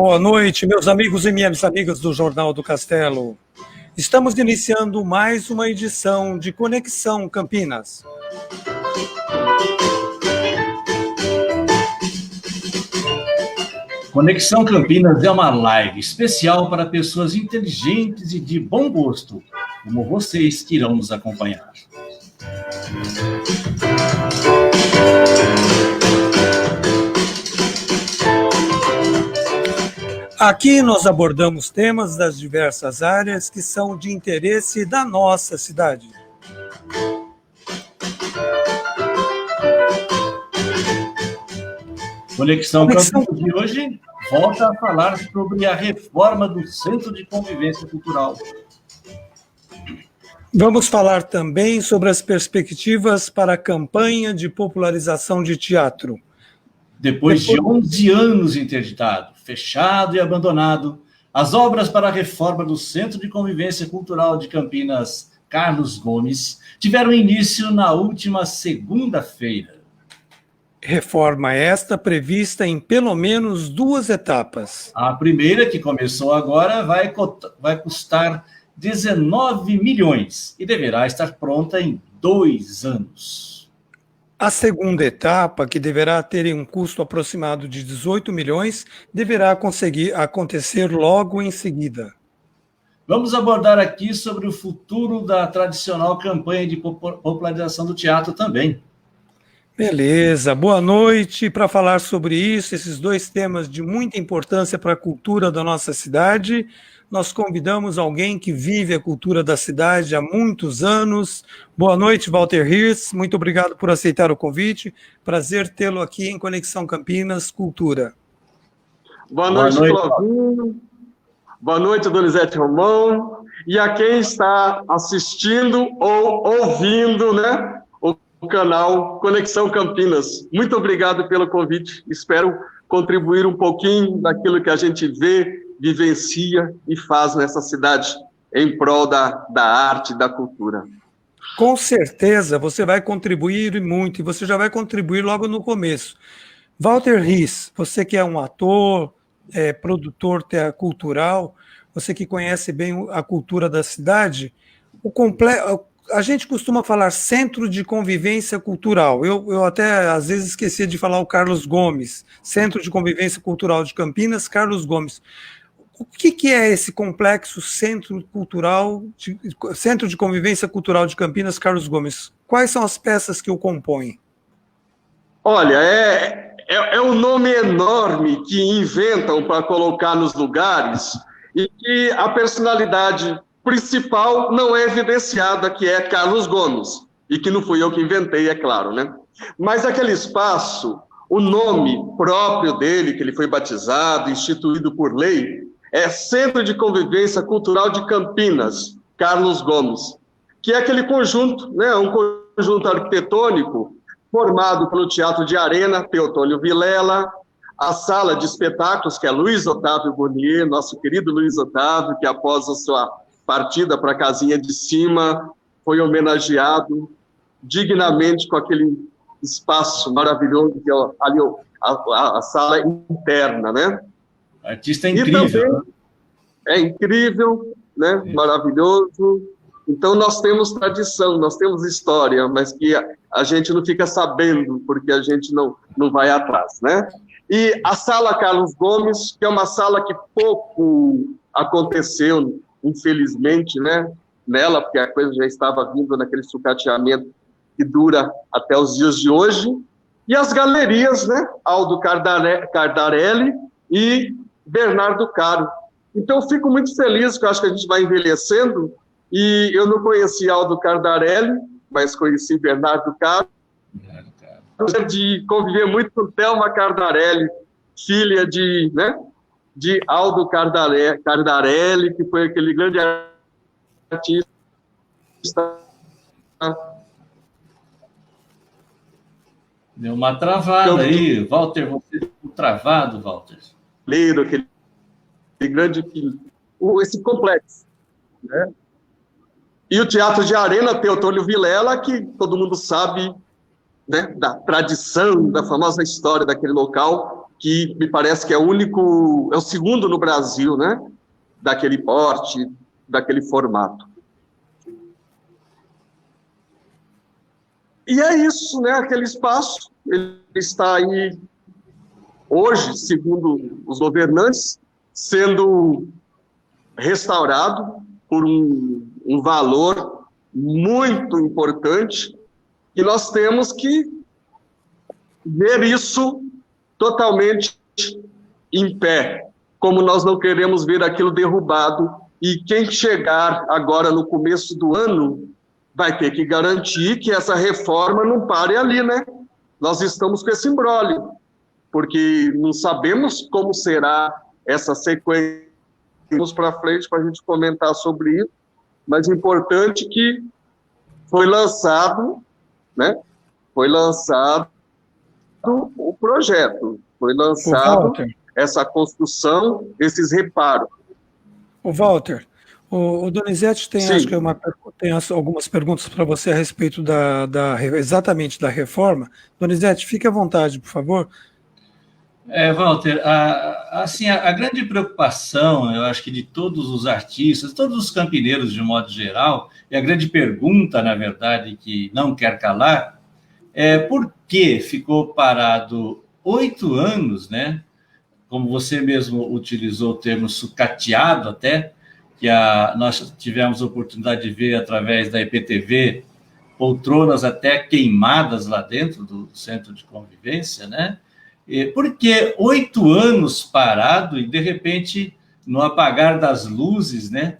Boa noite, meus amigos e minhas amigas do Jornal do Castelo. Estamos iniciando mais uma edição de Conexão Campinas. Conexão Campinas é uma live especial para pessoas inteligentes e de bom gosto, como vocês que irão nos acompanhar. Aqui nós abordamos temas das diversas áreas que são de interesse da nossa cidade. Conexão Campinas de hoje volta a falar sobre a reforma do Centro de Convivência Cultural. Vamos falar também sobre as perspectivas para a campanha de popularização de teatro. Depois de 11 anos interditado, fechado e abandonado, as obras para a reforma do Centro de Convivência Cultural de Campinas, Carlos Gomes, tiveram início na última segunda-feira. Reforma esta prevista em pelo menos 2 etapas. A primeira, que começou agora, vai custar 19 milhões e deverá estar pronta em 2 anos. A segunda etapa, que deverá ter um custo aproximado de 18 milhões, deverá acontecer logo em seguida. Vamos abordar aqui sobre o futuro da tradicional campanha de popularização do teatro também. Beleza, boa noite. Para falar sobre isso, esses 2 temas de muita importância para a cultura da nossa cidade, nós convidamos alguém que vive a cultura da cidade há muitos anos. Boa noite, Walter Hirst. Muito obrigado por aceitar o convite. Prazer tê-lo aqui em Conexão Campinas Cultura. Boa noite, Clovinho. Boa noite, Donizete Romão. E a quem está assistindo ou ouvindo, né, o canal Conexão Campinas. Muito obrigado pelo convite. Espero contribuir um pouquinho daquilo que a gente vê, vivencia e faz nessa cidade em prol da arte e da cultura. Com certeza você vai contribuir muito, e você já vai contribuir logo no começo. Walter Hirst, você que é um ator, produtor cultural, você que conhece bem a cultura da cidade, a gente costuma falar Centro de Convivência Cultural. Eu até, às vezes, esqueci de falar o Carlos Gomes. Centro de Convivência Cultural de Campinas, Carlos Gomes. O que é esse complexo Centro de Convivência Cultural de Campinas, Carlos Gomes? Quais são as peças que o compõem? Olha, é um nome enorme que inventam para colocar nos lugares e que a personalidade principal não é evidenciada, que é Carlos Gomes, e que não fui eu que inventei, é claro, né? Mas aquele espaço, o nome próprio dele, que ele foi batizado, instituído por lei, é Centro de Convivência Cultural de Campinas, Carlos Gomes, que é aquele conjunto, né, um conjunto arquitetônico formado pelo Teatro de Arena, Teotônio Vilela, a Sala de Espetáculos, que é Luiz Otávio Bonier, nosso querido Luiz Otávio, que após a sua partida para a casinha de cima, foi homenageado dignamente com aquele espaço maravilhoso que é ali a sala interna, né? O artista é incrível. E também é incrível, né? Maravilhoso. Então nós temos tradição, nós temos história, mas que a gente não fica sabendo porque a gente não vai atrás, né? E a Sala Carlos Gomes, que é uma sala que pouco aconteceu, infelizmente, né, nela, porque a coisa já estava vindo naquele sucateamento que dura até os dias de hoje, e as galerias, né, Aldo Cardarelli e Bernardo Caro. Então, eu fico muito feliz, porque eu acho que a gente vai envelhecendo, e eu não conheci Aldo Cardarelli, mas conheci Bernardo Caro, de conviver muito com Thelma Cardarelli, filha de Aldo Cardarelli, que foi aquele grande artista. Deu uma travada aí, Walter, você ficou travado, Walter. Aquele grande, esse complexo, né? E o Teatro de Arena, Teotônio Vilela, que todo mundo sabe, né, da tradição, da famosa história daquele local, que me parece que é o segundo no Brasil, né? Daquele porte, daquele formato. E é isso, né? Aquele espaço, ele está aí hoje, segundo os governantes, sendo restaurado por um valor muito importante, e nós temos que ver isso totalmente em pé, como nós não queremos ver aquilo derrubado, e quem chegar agora no começo do ano vai ter que garantir que essa reforma não pare ali, né? Nós estamos com esse imbróglio, porque não sabemos como será essa sequência. Vamos para frente para a gente comentar sobre isso, mas é importante que foi lançado, né? Foi lançado o projeto, foi lançado essa construção, esses reparos. O Walter, o Donizete tem, acho que tem algumas perguntas para você a respeito exatamente da reforma. Donizete, fique à vontade, por favor. Walter, a grande preocupação, eu acho que de todos os artistas, todos os campineiros de um modo geral, e a grande pergunta, na verdade, que não quer calar, é por que ficou parado 8 anos, né? Como você mesmo utilizou o termo sucateado até, que nós tivemos a oportunidade de ver através da IPTV, poltronas até queimadas lá dentro do centro de convivência, né? Porque 8 anos parado e, de repente, no apagar das luzes, né,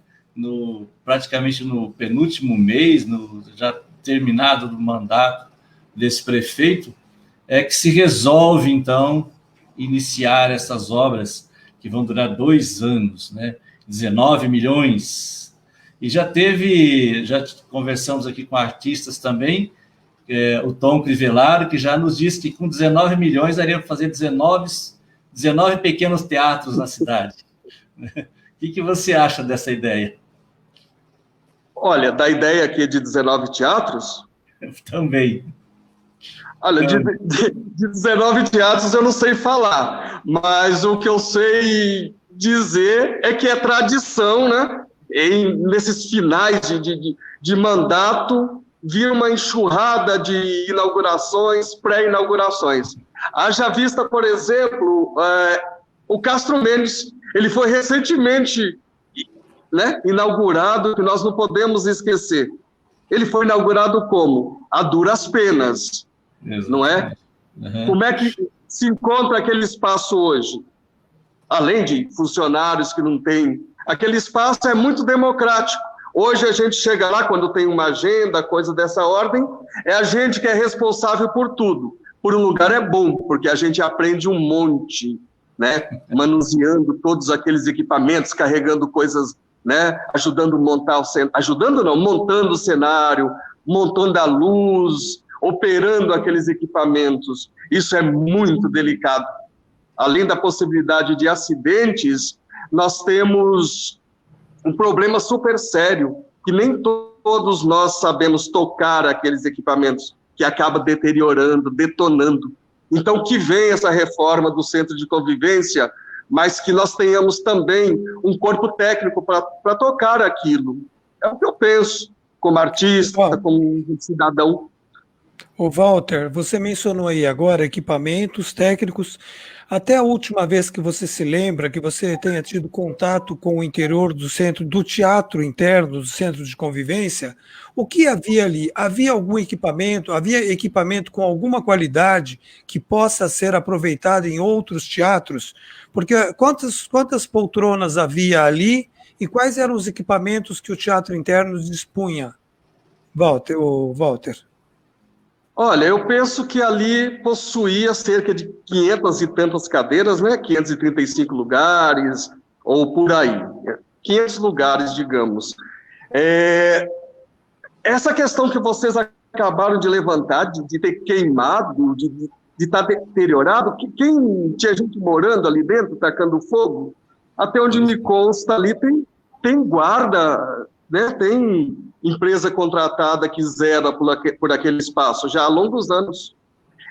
praticamente no penúltimo mês, já terminado o mandato desse prefeito, é que se resolve, então, iniciar essas obras que vão durar 2 anos, né, 19 milhões. E já conversamos aqui com artistas também, o Tom Crivellaro, que já nos disse que com 19 milhões daria para fazer 19 pequenos teatros na cidade. O que você acha dessa ideia? Olha, da ideia aqui de 19 teatros? Também. Olha, de 19 teatros eu não sei falar, mas o que eu sei dizer é que é tradição, né? Nesses finais de mandato, vir uma enxurrada de inaugurações, pré-inaugurações. Haja vista, por exemplo, o Castro Mendes, ele foi recentemente, né, inaugurado, que nós não podemos esquecer. Ele foi inaugurado como? A duras penas, exatamente. Não é? Uhum. Como é que se encontra aquele espaço hoje? Além de funcionários que não têm, aquele espaço é muito democrático. Hoje a gente chega lá, quando tem uma agenda, coisa dessa ordem, é a gente que é responsável por tudo. Por um lugar é bom, porque a gente aprende um monte, né? Manuseando todos aqueles equipamentos, carregando coisas, né? Ajudando a montar o cenário, montando o cenário, montando a luz, operando aqueles equipamentos. Isso é muito delicado. Além da possibilidade de acidentes, nós temos um problema super sério, que nem todos nós sabemos tocar aqueles equipamentos, que acaba deteriorando, detonando. Então, que venha essa reforma do centro de convivência, mas que nós tenhamos também um corpo técnico para tocar aquilo. É o que eu penso, como artista, como cidadão. Ô Walter, você mencionou aí agora equipamentos técnicos. Até a última vez que você se lembra que você tenha tido contato com o interior do centro, do teatro interno, do centro de convivência, o que havia ali? Havia algum equipamento? Havia equipamento com alguma qualidade que possa ser aproveitado em outros teatros? Porque quantas poltronas havia ali e quais eram os equipamentos que o teatro interno dispunha? Walter. Olha, eu penso que ali possuía cerca de 500 e tantas cadeiras, né? 535 lugares, ou por aí. 500 lugares, digamos. Essa questão que vocês acabaram de levantar, de ter queimado, de estar deteriorado, quem tinha gente morando ali dentro, tacando fogo, até onde me consta ali tem guarda, né? Tem empresa contratada que zera por aquele espaço já há longos anos.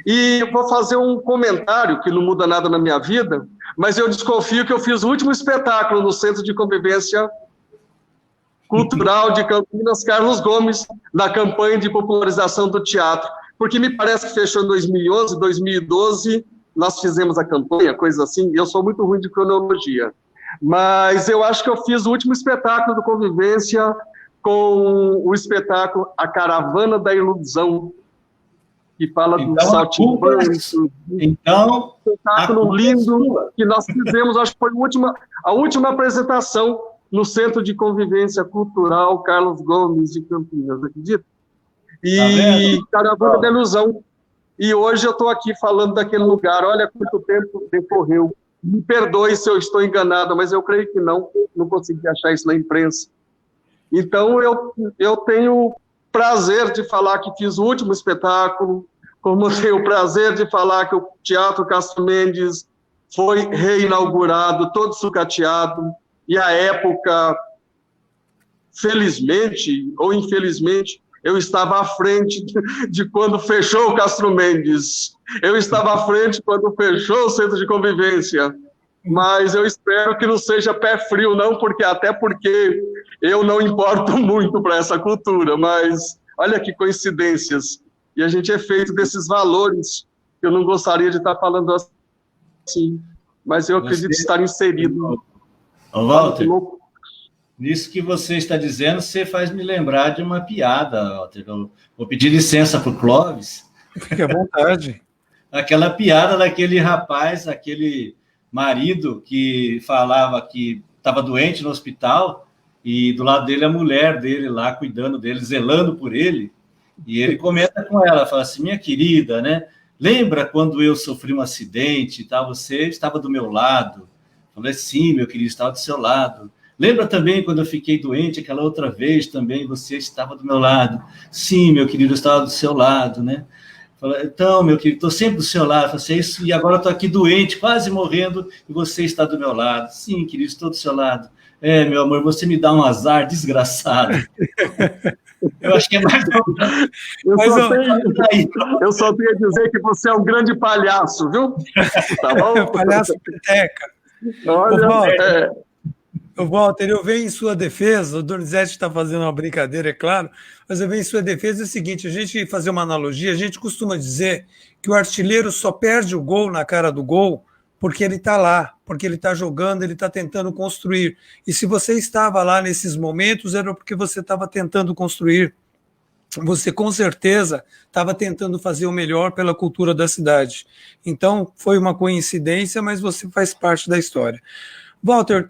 E vou fazer um comentário que não muda nada na minha vida, mas eu desconfio que eu fiz o último espetáculo no Centro de Convivência Cultural de Campinas, Carlos Gomes, na campanha de popularização do teatro, porque me parece que fechou em 2011, 2012, nós fizemos a campanha, coisa assim, e eu sou muito ruim de cronologia, mas eu acho que eu fiz o último espetáculo do Convivência com o espetáculo A Caravana da Ilusão, que fala do saltimbanco. Então, um espetáculo lindo que nós fizemos, acho que foi a última apresentação no Centro de Convivência Cultural Carlos Gomes de Campinas, acredita? E Caravana da Ilusão. E hoje eu estou aqui falando daquele lugar. Olha quanto tempo decorreu. Me perdoe se eu estou enganado, mas eu creio que não consegui achar isso na imprensa. Então, eu tenho prazer de falar que fiz o último espetáculo, como tenho o prazer de falar que o Teatro Castro Mendes foi reinaugurado, todo sucateado, e à época, felizmente ou infelizmente, eu estava à frente de quando fechou o Castro Mendes, eu estava à frente quando fechou o Centro de Convivência, mas eu espero que não seja pé frio, não, até porque eu não importo muito para essa cultura, mas olha que coincidências. E a gente é feito desses valores que eu não gostaria de estar falando assim, mas eu acredito estar inserido. Ô, Walter, nisso que você está dizendo, você faz me lembrar de uma piada, Walter. Eu vou pedir licença para o Clóvis. Fique à vontade. Aquela piada daquele rapaz, aquele marido que falava que estava doente no hospital e do lado dele a mulher dele lá cuidando dele, zelando por ele, e ele comenta com ela, fala assim, minha querida, né? Lembra quando eu sofri um acidente e tal, você estava do meu lado? Eu falei, sim, meu querido, estava do seu lado. Lembra também quando eu fiquei doente aquela outra vez também, você estava do meu lado? Sim, meu querido, eu estava do seu lado, né? Então, meu querido, estou sempre do seu lado. Assim, isso, e agora estou aqui doente, quase morrendo, e você está do meu lado. Sim, querido, estou do seu lado. É, meu amor, você me dá um azar desgraçado. Eu acho que é mais... Eu só tenho a dizer que você é um grande palhaço, viu? Tá bom? Palhaço peteca. Olha, Walter, eu venho em sua defesa, o Donizete está fazendo uma brincadeira, é claro, mas eu venho em sua defesa é o seguinte, a gente fazer uma analogia, a gente costuma dizer que o artilheiro só perde o gol na cara do gol porque ele está lá, porque ele está jogando, ele está tentando construir. E se você estava lá nesses momentos, era porque você estava tentando construir. Você, com certeza, estava tentando fazer o melhor pela cultura da cidade. Então, foi uma coincidência, mas você faz parte da história. Walter,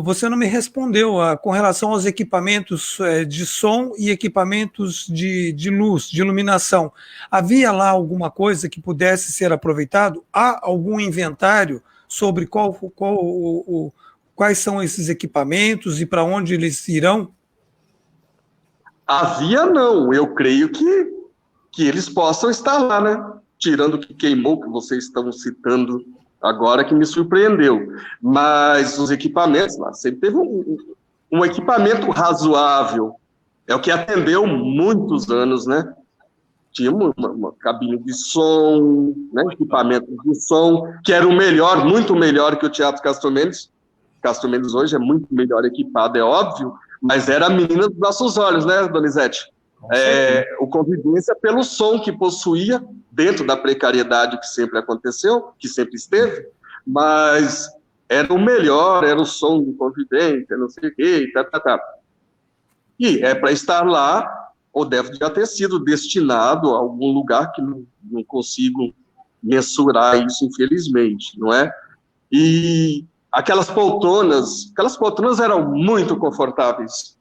você não me respondeu com relação aos equipamentos de som e equipamentos de luz, de iluminação. Havia lá alguma coisa que pudesse ser aproveitado? Há algum inventário sobre quais são esses equipamentos e para onde eles irão? Havia não, eu creio que eles possam estar lá, né? Tirando o que queimou, que vocês estão citando agora, que me surpreendeu. Mas os equipamentos lá, sempre teve um equipamento razoável. É o que atendeu muitos anos, né? Tinha uma cabine de som, né? Equipamento de som, que era o melhor, muito melhor que o Teatro Castro Mendes. Castro Mendes hoje é muito melhor equipado, é óbvio, mas era a menina dos nossos olhos, né, Donizete? O Convivência pelo som que possuía, dentro da precariedade que sempre aconteceu, que sempre esteve, mas era o melhor, era o som do Convivência, não sei o quê, E é para estar lá, ou deve já ter sido destinado a algum lugar que não consigo mensurar isso, infelizmente, não é? E aquelas poltronas eram muito confortáveis,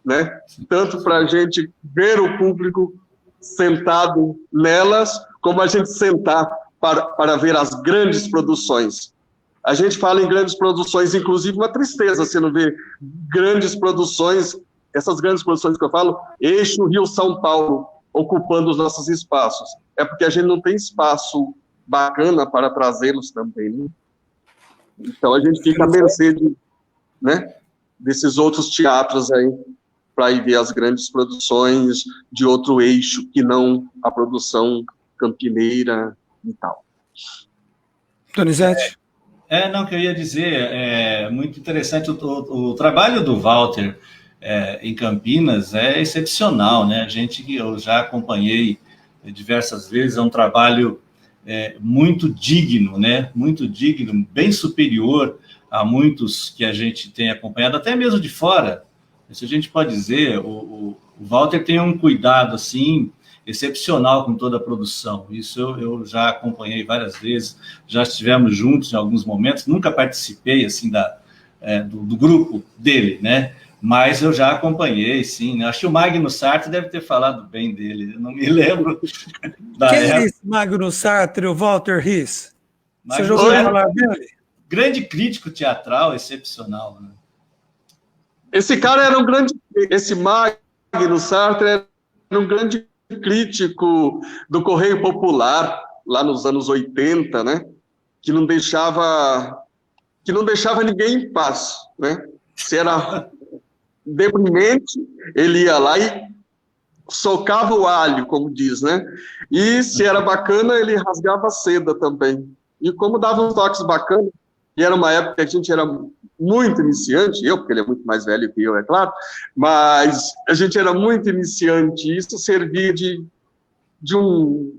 né? Tanto para a gente ver o público sentado nelas, como a gente sentar para ver as grandes produções. A gente fala em grandes produções, inclusive uma tristeza você não ver grandes produções, essas grandes produções que eu falo, Eixo Rio-São Paulo, ocupando os nossos espaços. É porque a gente não tem espaço bacana para trazê-los também, né? Então a gente fica à mercê desses outros teatros aí, para ir ver as grandes produções de outro eixo, que não a produção campineira e tal. Donizete? Não, que eu ia dizer, é muito interessante o trabalho do Walter em Campinas é excepcional, né? Eu já acompanhei diversas vezes, é um trabalho muito digno, né? Muito digno, bem superior a muitos que a gente tem acompanhado, até mesmo de fora. Se a gente pode dizer, o Walter tem um cuidado, assim, excepcional com toda a produção. Isso eu já acompanhei várias vezes, já estivemos juntos em alguns momentos, nunca participei, assim, do grupo dele, né? Mas eu já acompanhei, sim. Acho que o Magno Sartre deve ter falado bem dele, eu não me lembro da Quem época. é esse Magno Sartre, o Walter Riss? Você já Magno ouviu Sartre, falar dele? grande crítico teatral, excepcional, né? Esse cara era esse Magno Sartre era um grande crítico do Correio Popular, lá nos anos 80, né? Que não deixava ninguém em paz, né? Se era deprimente, ele ia lá e socava o alho, como diz, né? E se era bacana, ele rasgava a seda também. E como dava uns toques bacanas, e era uma época que a gente era muito iniciante, porque ele é muito mais velho que eu, é claro, mas a gente era muito iniciante, e isso servia de um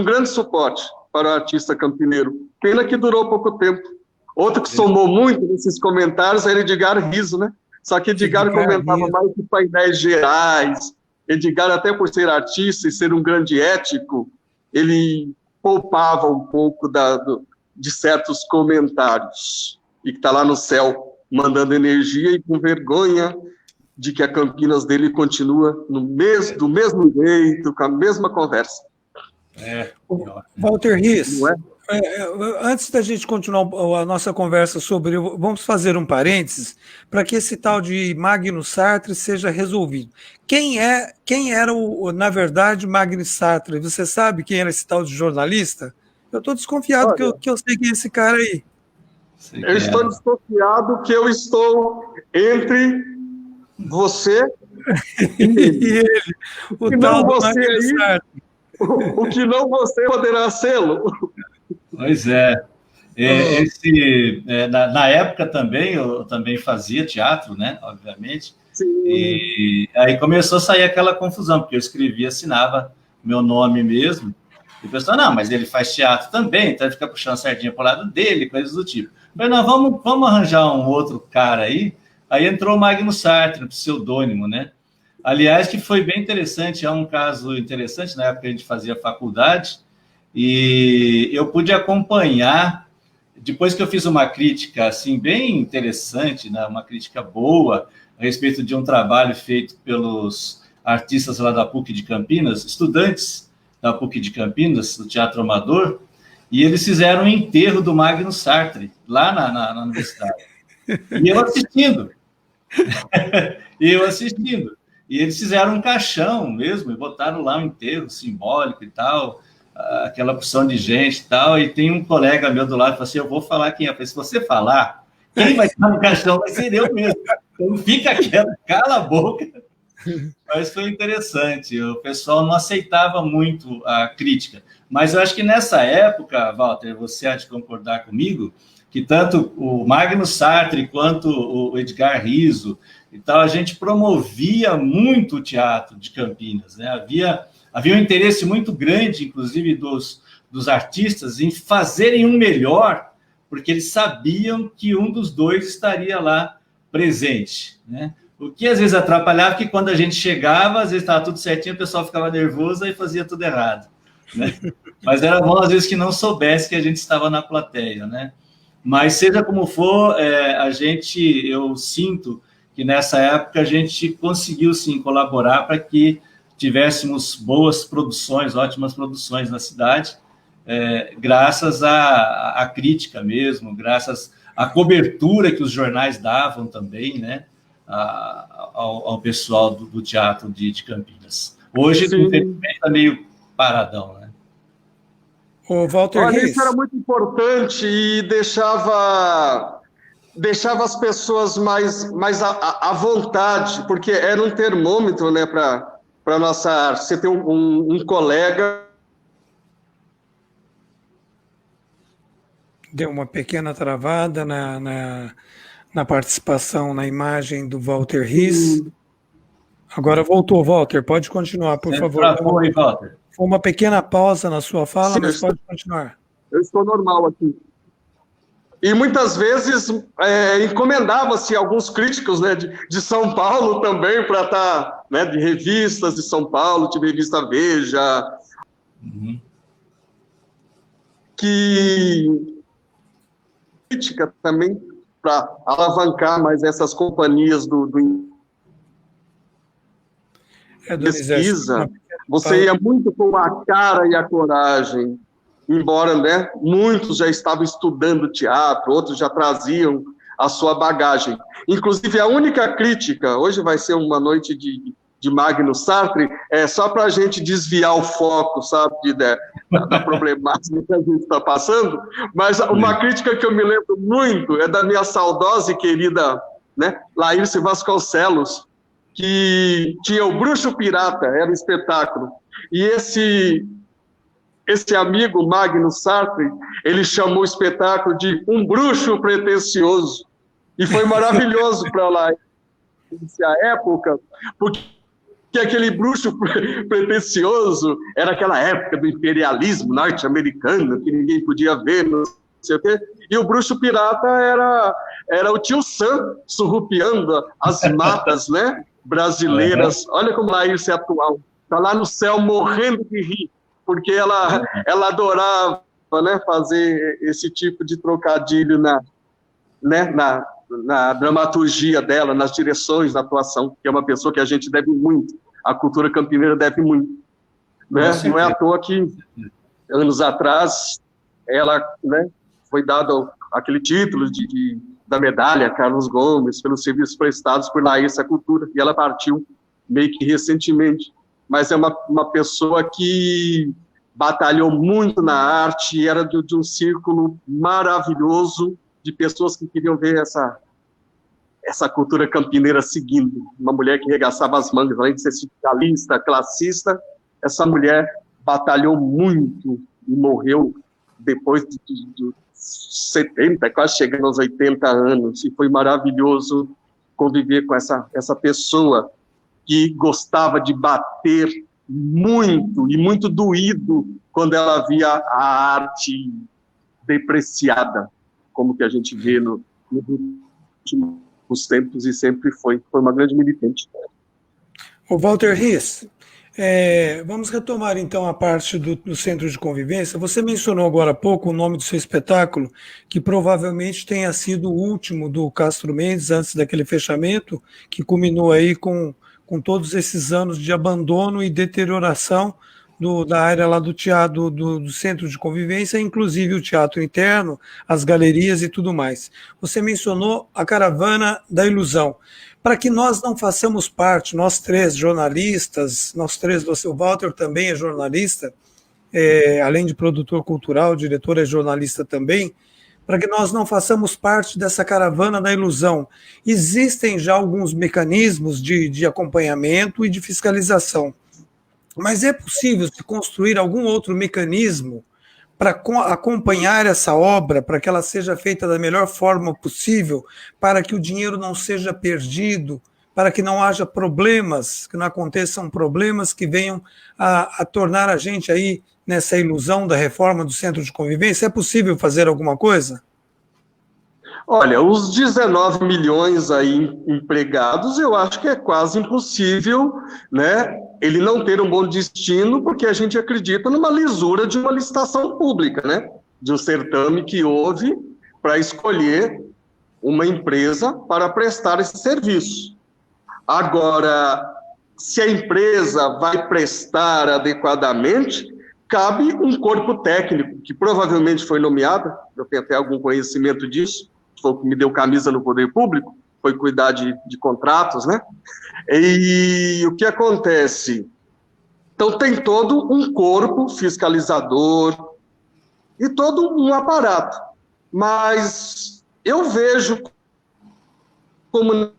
grande suporte para o artista campineiro. Pena que durou pouco tempo. Outro que somou muito nesses comentários era Edgar Riso, né? Só que Edgar comentava mais de painéis gerais. Edgar, até por ser artista e ser um grande ético, ele poupava um pouco de certos comentários. E que está lá no céu, mandando energia e com vergonha de que a Campinas dele continua do mesmo jeito, com a mesma conversa. Walter Riss, antes da gente continuar a nossa conversa vamos fazer um parênteses para que esse tal de Magno Sartre seja resolvido. Quem era, na verdade, Magno Sartre? Você sabe quem era esse tal de jornalista? Eu estou desconfiado. Olha, que eu sei quem é esse cara aí. Eu estou desconfiado que eu estou entre você e ele. O tal do Magno Sartre. O que não você poderá sê-lo. Pois é. Na época também, eu também fazia teatro, né? Obviamente. Sim. E aí começou a sair aquela confusão, porque eu escrevia, assinava meu nome mesmo. E o pessoal, não, mas ele faz teatro também, então ele fica puxando a sardinha para o lado dele, coisas do tipo. Mas não, vamos arranjar um outro cara aí. Aí entrou o Magno Sartre, no pseudônimo, né? Aliás, que foi bem interessante, é um caso interessante, na época que a gente fazia faculdade, e eu pude acompanhar, depois que eu fiz uma crítica, assim, bem interessante, né, uma crítica boa, a respeito de um trabalho feito pelos artistas lá da PUC de Campinas, estudantes da PUC de Campinas, do Teatro Amador, e eles fizeram um enterro do Magno Sartre, lá na universidade. E eu assistindo. E eles fizeram um caixão mesmo, e botaram lá um enterro simbólico e tal, aquela porção de gente e tal, e tem um colega meu do lado que falou assim, eu vou falar quem é. Eu falei, se você falar, quem vai estar no caixão vai ser eu mesmo. Então fica quieto, cala a boca. Mas foi interessante, o pessoal não aceitava muito a crítica. Mas eu acho que nessa época, Walter, você há de concordar comigo, que tanto o Magno Sartre quanto o Edgar Riso e tal, a gente promovia muito o teatro de Campinas, né? Havia um interesse muito grande, inclusive, dos artistas em fazerem um melhor, porque eles sabiam que um dos dois estaria lá presente, né? O que às vezes atrapalhava, que quando a gente chegava, às vezes estava tudo certinho, o pessoal ficava nervoso e fazia tudo errado, né? Mas era bom, às vezes, que não soubesse que a gente estava na plateia, né? Mas, seja como for, eu sinto que nessa época a gente conseguiu, sim, colaborar para que tivéssemos boas produções, ótimas produções na cidade, graças à crítica mesmo, graças à cobertura que os jornais davam também, né, ao pessoal do teatro de Campinas. Hoje, infelizmente, está meio paradão, né? O Walter Riss. Isso era muito importante e deixava as pessoas mais à vontade, porque era um termômetro, né, para nossa arte. Você tem um colega Deu uma pequena travada na participação na imagem do Walter Riss. Agora voltou, Walter. Pode continuar, por favor. Travou aí, Walter. Foi uma pequena pausa na sua fala, Sim, mas pode continuar. Eu estou normal aqui. E muitas vezes encomendava-se alguns críticos, né, de São Paulo também para estar, né, de revistas de São Paulo, de revista Veja, que crítica também para alavancar mais essas companhias do pesquisa. Você ia muito com a cara e a coragem, embora, né, muitos já estavam estudando teatro, outros já traziam a sua bagagem. Inclusive, a única crítica, hoje vai ser uma noite de Magnus Sartre, é só para a gente desviar o foco, sabe, da problemática que a gente está passando, mas uma crítica que eu me lembro muito é da minha saudosa e querida, né, Laírce Vasconcelos, que tinha o Bruxo Pirata, era um espetáculo, e esse amigo Magnus Sartre, ele chamou o espetáculo de Um Bruxo Pretensioso, e foi maravilhoso para lá nessa época, porque aquele bruxo pretensioso era aquela época do imperialismo norte-americano, que ninguém podia ver, não sei o quê, e o bruxo pirata era o tio Sam surrupiando as matas, né, brasileiras. Olha como a Laírce é atual, está lá no céu morrendo de rir, porque ela adorava, né, fazer esse tipo de trocadilho na dramaturgia dela, nas direções da atuação, que é uma pessoa que a gente deve muito, a cultura campineira deve muito. Né? Não é à toa que, anos atrás, ela, né, foi dado aquele título da medalha Carlos Gomes, pelos serviços prestados por Laírce à Cultura, e ela partiu meio que recentemente. Mas é uma pessoa que batalhou muito na arte, era de um círculo maravilhoso de pessoas que queriam ver essa cultura campineira seguindo. Uma mulher que regaçava as mangas, além de ser sindicalista, classista, essa mulher batalhou muito e morreu depois de 70, quase chegando aos 80 anos, e foi maravilhoso conviver com essa pessoa que gostava de bater muito, e muito doído, quando ela via a arte depreciada, como que a gente vê nos últimos tempos, e sempre foi uma grande militante. O Walter Riss, vamos retomar então a parte do Centro de Convivência. Você mencionou agora há pouco o nome do seu espetáculo, que provavelmente tenha sido o último do Castro Mendes, antes daquele fechamento, que culminou aí com todos esses anos de abandono e deterioração da área lá do teatro, do Centro de Convivência, inclusive o teatro interno, as galerias e tudo mais. Você mencionou a Caravana da Ilusão. Para que nós não façamos parte, nós três jornalistas, nós três, o Walter também é jornalista, além de produtor cultural, o diretor é jornalista também, para que nós não façamos parte dessa Caravana da Ilusão. Existem já alguns mecanismos de acompanhamento e de fiscalização, mas é possível se construir algum outro mecanismo para acompanhar essa obra, para que ela seja feita da melhor forma possível, para que o dinheiro não seja perdido, para que não haja problemas, que não aconteçam problemas que venham a tornar a gente aí nessa ilusão da reforma do Centro de Convivência? É possível fazer alguma coisa? Olha, os 19 milhões aí empregados, eu acho que é quase impossível, né, ele não ter um bom destino, porque a gente acredita numa lisura de uma licitação pública, né, de um certame que houve para escolher uma empresa para prestar esse serviço. Agora, se a empresa vai prestar adequadamente, cabe um corpo técnico, que provavelmente foi nomeado, eu tenho até algum conhecimento disso, foi o que me deu camisa no poder público, foi cuidar de contratos, né? E o que acontece? Então, tem todo um corpo fiscalizador e todo um aparato, mas eu vejo como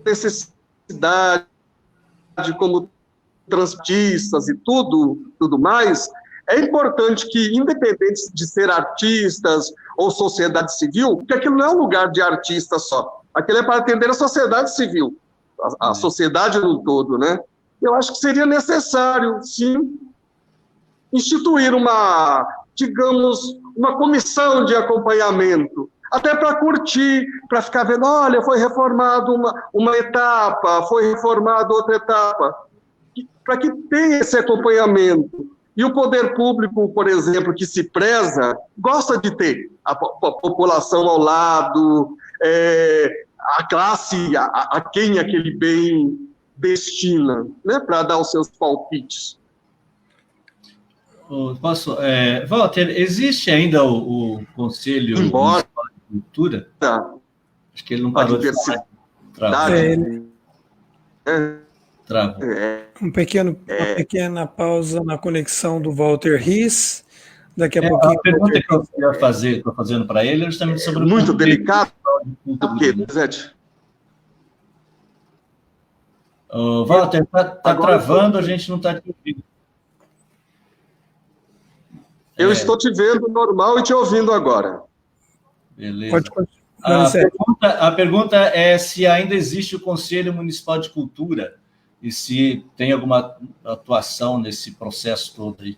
necessidade, como transportistas e tudo mais, é importante que, independente de ser artistas ou sociedade civil, porque aquilo não é um lugar de artista só, aquilo é para atender a sociedade civil, a sociedade no todo, né? Eu acho que seria necessário, sim, instituir digamos, uma comissão de acompanhamento, até para curtir, para ficar vendo, olha, foi reformado uma etapa, foi reformada outra etapa, para que tenha esse acompanhamento. E o poder público, por exemplo, que se preza, gosta de ter a população ao lado, a classe a quem aquele bem destina, né, para dar os seus palpites. Walter, existe ainda o Conselho Municipal de Cultura? Acho que ele não parou de falar. Travou. Uma pequena pausa na conexão do Walter Riss. Daqui a pouquinho. A pergunta que eu estou fazendo para ele é justamente sobre o muito delicado. Walter, está travando, a gente não está te ouvindo. Eu estou te vendo normal e te ouvindo agora. Beleza. Pode continuar. A pergunta é se ainda existe o Conselho Municipal de Cultura e se tem alguma atuação nesse processo todo aí.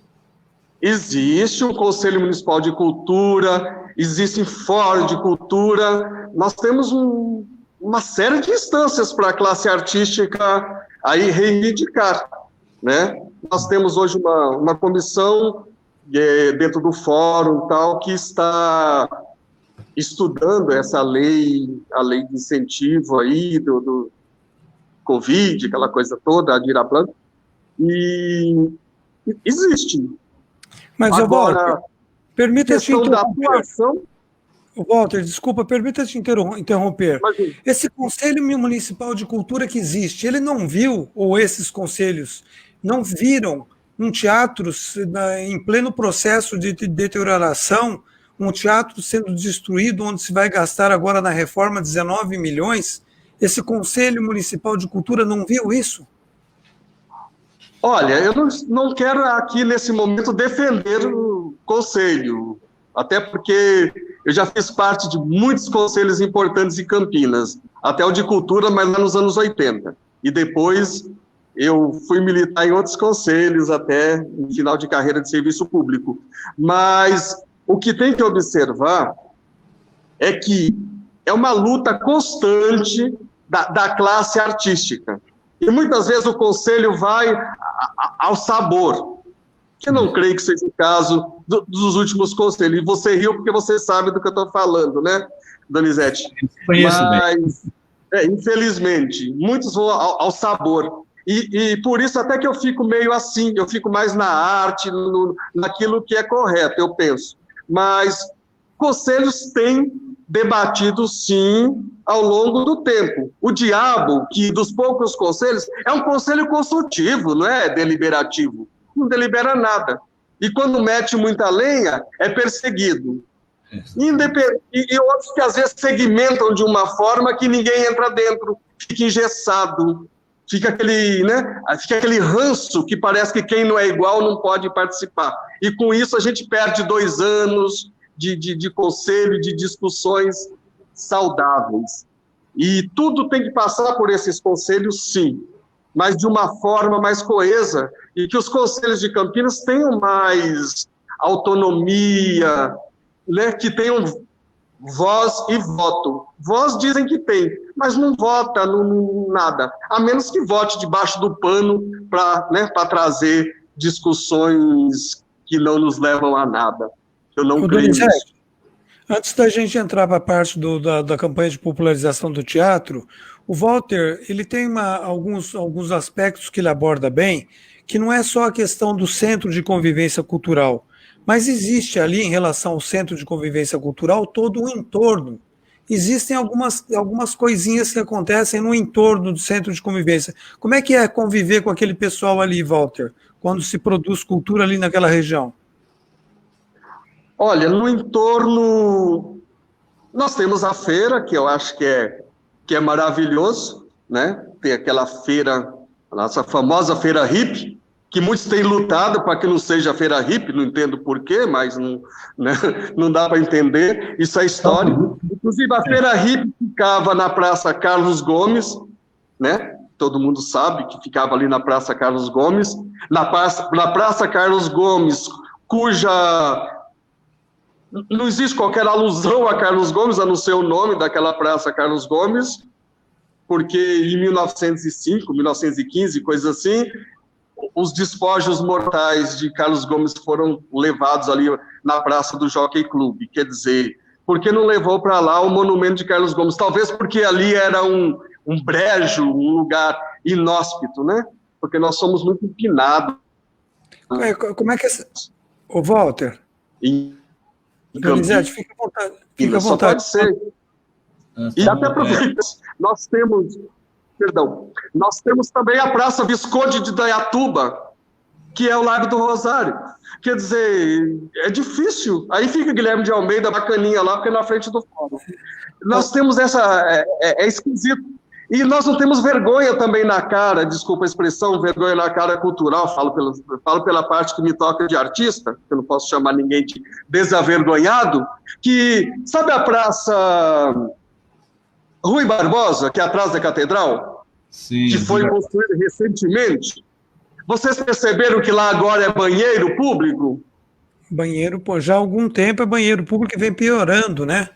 Existe um Conselho Municipal de Cultura, existem fóruns de cultura, nós temos uma série de instâncias para a classe artística aí reivindicar, né? Nós temos hoje uma comissão dentro do fórum tal, que está estudando essa lei, a lei de incentivo aí do Covid, aquela coisa toda, a Aldir Blanc, e existe. Mas, agora, Walter, permita-te interromper. Atuação... Walter, desculpa, permita-te interromper. Imagina. Esse Conselho Municipal de Cultura que existe, ele não viu, ou esses conselhos, não viram um teatro em pleno processo de deterioração, um teatro sendo destruído, onde se vai gastar agora na reforma 19 milhões? Esse Conselho Municipal de Cultura não viu isso? Olha, eu não quero aqui, nesse momento, defender o Conselho, até porque eu já fiz parte de muitos conselhos importantes em Campinas, até o de Cultura, mas lá nos anos 80. E depois eu fui militar em outros conselhos, até no final de carreira de serviço público. Mas o que tem que observar é que é uma luta constante da classe artística. E muitas vezes o conselho vai ao sabor, que eu não creio que seja o caso dos últimos conselhos. E você riu porque você sabe do que eu estou falando, né, Donizete? Mas, infelizmente, muitos vão ao sabor. E por isso até que eu fico meio assim, eu fico mais na arte, naquilo que é correto, eu penso. Mas conselhos têm debatido, sim, ao longo do tempo. O diabo, que dos poucos conselhos, é um conselho consultivo, não é deliberativo. Não delibera nada. E quando mete muita lenha, é perseguido. E outros que às vezes segmentam de uma forma que ninguém entra dentro, fica engessado. Fica aquele ranço que parece que quem não é igual não pode participar. E com isso a gente perde 2 anos de conselho, de discussões saudáveis. E tudo tem que passar por esses conselhos, sim, mas de uma forma mais coesa, e que os conselhos de Campinas tenham mais autonomia, né, que tenham voz e voto. Voz dizem que tem, mas não vota nada, a menos que vote debaixo do pano para trazer discussões que não nos levam a nada. Eu não creio nisso. Antes da gente entrar para a parte da campanha de popularização do teatro, o Walter ele tem alguns aspectos que ele aborda bem, que não é só a questão do centro de convivência cultural, mas existe ali, em relação ao centro de convivência cultural, todo o entorno. Existem algumas coisinhas que acontecem no entorno do centro de convivência. Como é que é conviver com aquele pessoal ali, Walter, quando se produz cultura ali naquela região? Olha, no entorno, nós temos a feira, que eu acho que é maravilhoso, né? Tem aquela feira, a nossa famosa feira hippie, que muitos têm lutado para que não seja feira hippie, não entendo porquê, mas não, né, não dá para entender, isso é história. Inclusive, a feira hippie ficava na Praça Carlos Gomes, né? Todo mundo sabe que ficava ali na Praça Carlos Gomes, na Praça Carlos Gomes, cuja não existe qualquer alusão a Carlos Gomes, a não ser o nome daquela Praça Carlos Gomes, porque em 1905, 1915, coisa assim, os despojos mortais de Carlos Gomes foram levados ali na Praça do Jockey Club. Quer dizer, por que não levou para lá o monumento de Carlos Gomes? Talvez porque ali era um brejo, um lugar inóspito, né? Porque nós somos muito empinados. Como é que é... Ô, Walter... Donizete, fica à vontade. Fica à vontade. Só pode ser. E até aproveita, nós temos também a Praça Visconde de Dayatuba, que é o Largo do Rosário. Quer dizer, é difícil. Aí fica Guilherme de Almeida, bacaninha lá, porque é na frente do fórum. Nós temos essa... É esquisito. E nós não temos vergonha também na cara, desculpa a expressão, vergonha na cara cultural, falo pela parte que me toca de artista, que eu não posso chamar ninguém de desavergonhado, que, sabe a Praça Rui Barbosa, que é atrás da Catedral? Sim. Que foi construída recentemente? Vocês perceberam que lá agora é banheiro público? Banheiro, pô, já há algum tempo é banheiro público e vem piorando, né?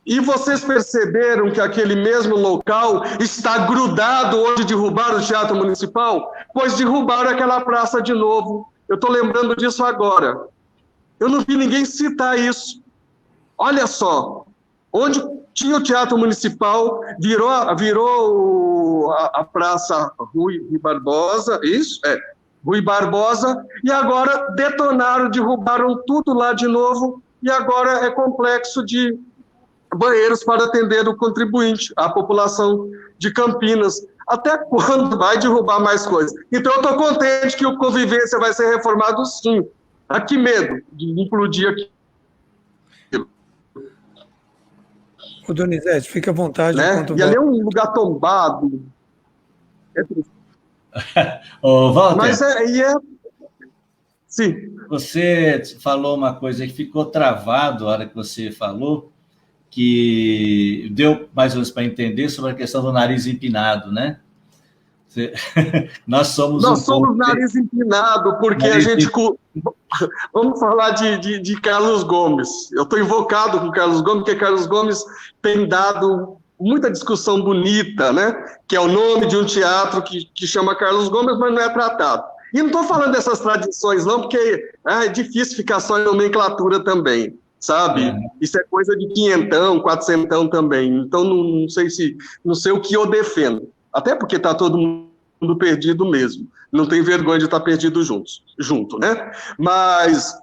E vocês perceberam que aquele mesmo local está grudado onde derrubaram o Teatro Municipal? Pois derrubaram aquela praça de novo. Eu estou lembrando disso agora. Eu não vi ninguém citar isso. Olha só, onde tinha o Teatro Municipal, virou a Praça Rui Barbosa, isso? Rui Barbosa, e agora detonaram, derrubaram tudo lá de novo, e agora é complexo de banheiros para atender o contribuinte, a população de Campinas. Até quando vai derrubar mais coisas? Então, eu estou contente que o Convivência vai ser reformado, sim. Ah, que medo de implodir aqui. O Donizete, fica à vontade. Né? E ali é um lugar tombado. Ô, Walter, mas sim. Você falou uma coisa que ficou travado na hora que você falou, que deu mais ou menos para entender sobre a questão do nariz empinado, né? Nós somos nariz empinado, porque a gente... Vamos falar de Carlos Gomes. Eu estou invocado com Carlos Gomes, porque Carlos Gomes tem dado muita discussão bonita, né? Que é o nome de um teatro que chama Carlos Gomes, mas não é tratado. E não estou falando dessas tradições, não, porque é difícil ficar só em nomenclatura também. Sabe? Isso é coisa de quinhentão, quatrocentão também. Então, não sei o que eu defendo. Até porque está todo mundo perdido mesmo. Não tem vergonha de estar perdido junto, né? Mas,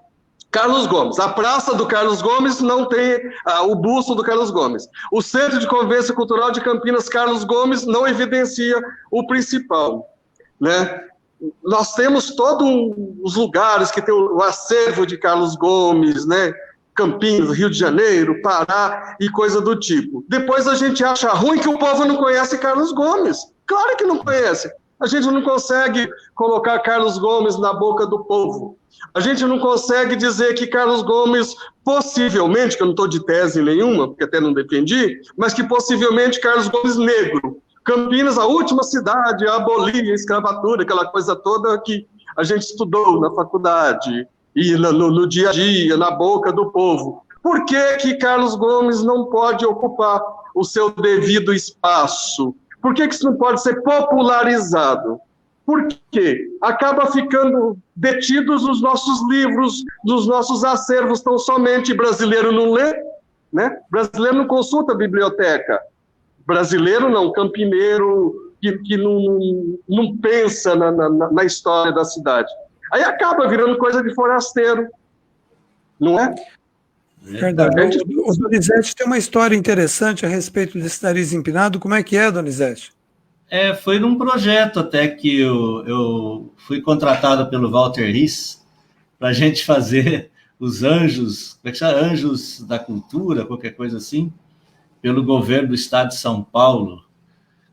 Carlos Gomes, a Praça do Carlos Gomes não tem o busto do Carlos Gomes. O Centro de Convivência Cultural de Campinas, Carlos Gomes, não evidencia o principal, né? Nós temos todos os lugares que tem o acervo de Carlos Gomes, né? Campinas, Rio de Janeiro, Pará e coisa do tipo. Depois a gente acha ruim que o povo não conhece Carlos Gomes. Claro que não conhece. A gente não consegue colocar Carlos Gomes na boca do povo. A gente não consegue dizer que Carlos Gomes, possivelmente, que eu não estou de tese nenhuma, porque até não defendi, mas que possivelmente Carlos Gomes negro. Campinas, a última cidade a abolir a escravatura, aquela coisa toda que a gente estudou na faculdade e no dia a dia, na boca do povo. Por que Carlos Gomes não pode ocupar o seu devido espaço? Por que isso não pode ser popularizado? Por quê? Acaba ficando detidos os nossos livros, dos nossos acervos, tão somente brasileiro não lê, né? Brasileiro não consulta a biblioteca. Brasileiro não, campineiro que não pensa na história da cidade. Aí acaba virando coisa de forasteiro, não é? Verdade. O Donizete tem uma história interessante a respeito desse nariz empinado. Como é que é, Donizete? Foi num projeto até que eu fui contratado pelo Walter Riss para a gente fazer os anjos, como é que chama? Anjos da Cultura, qualquer coisa assim, pelo governo do estado de São Paulo.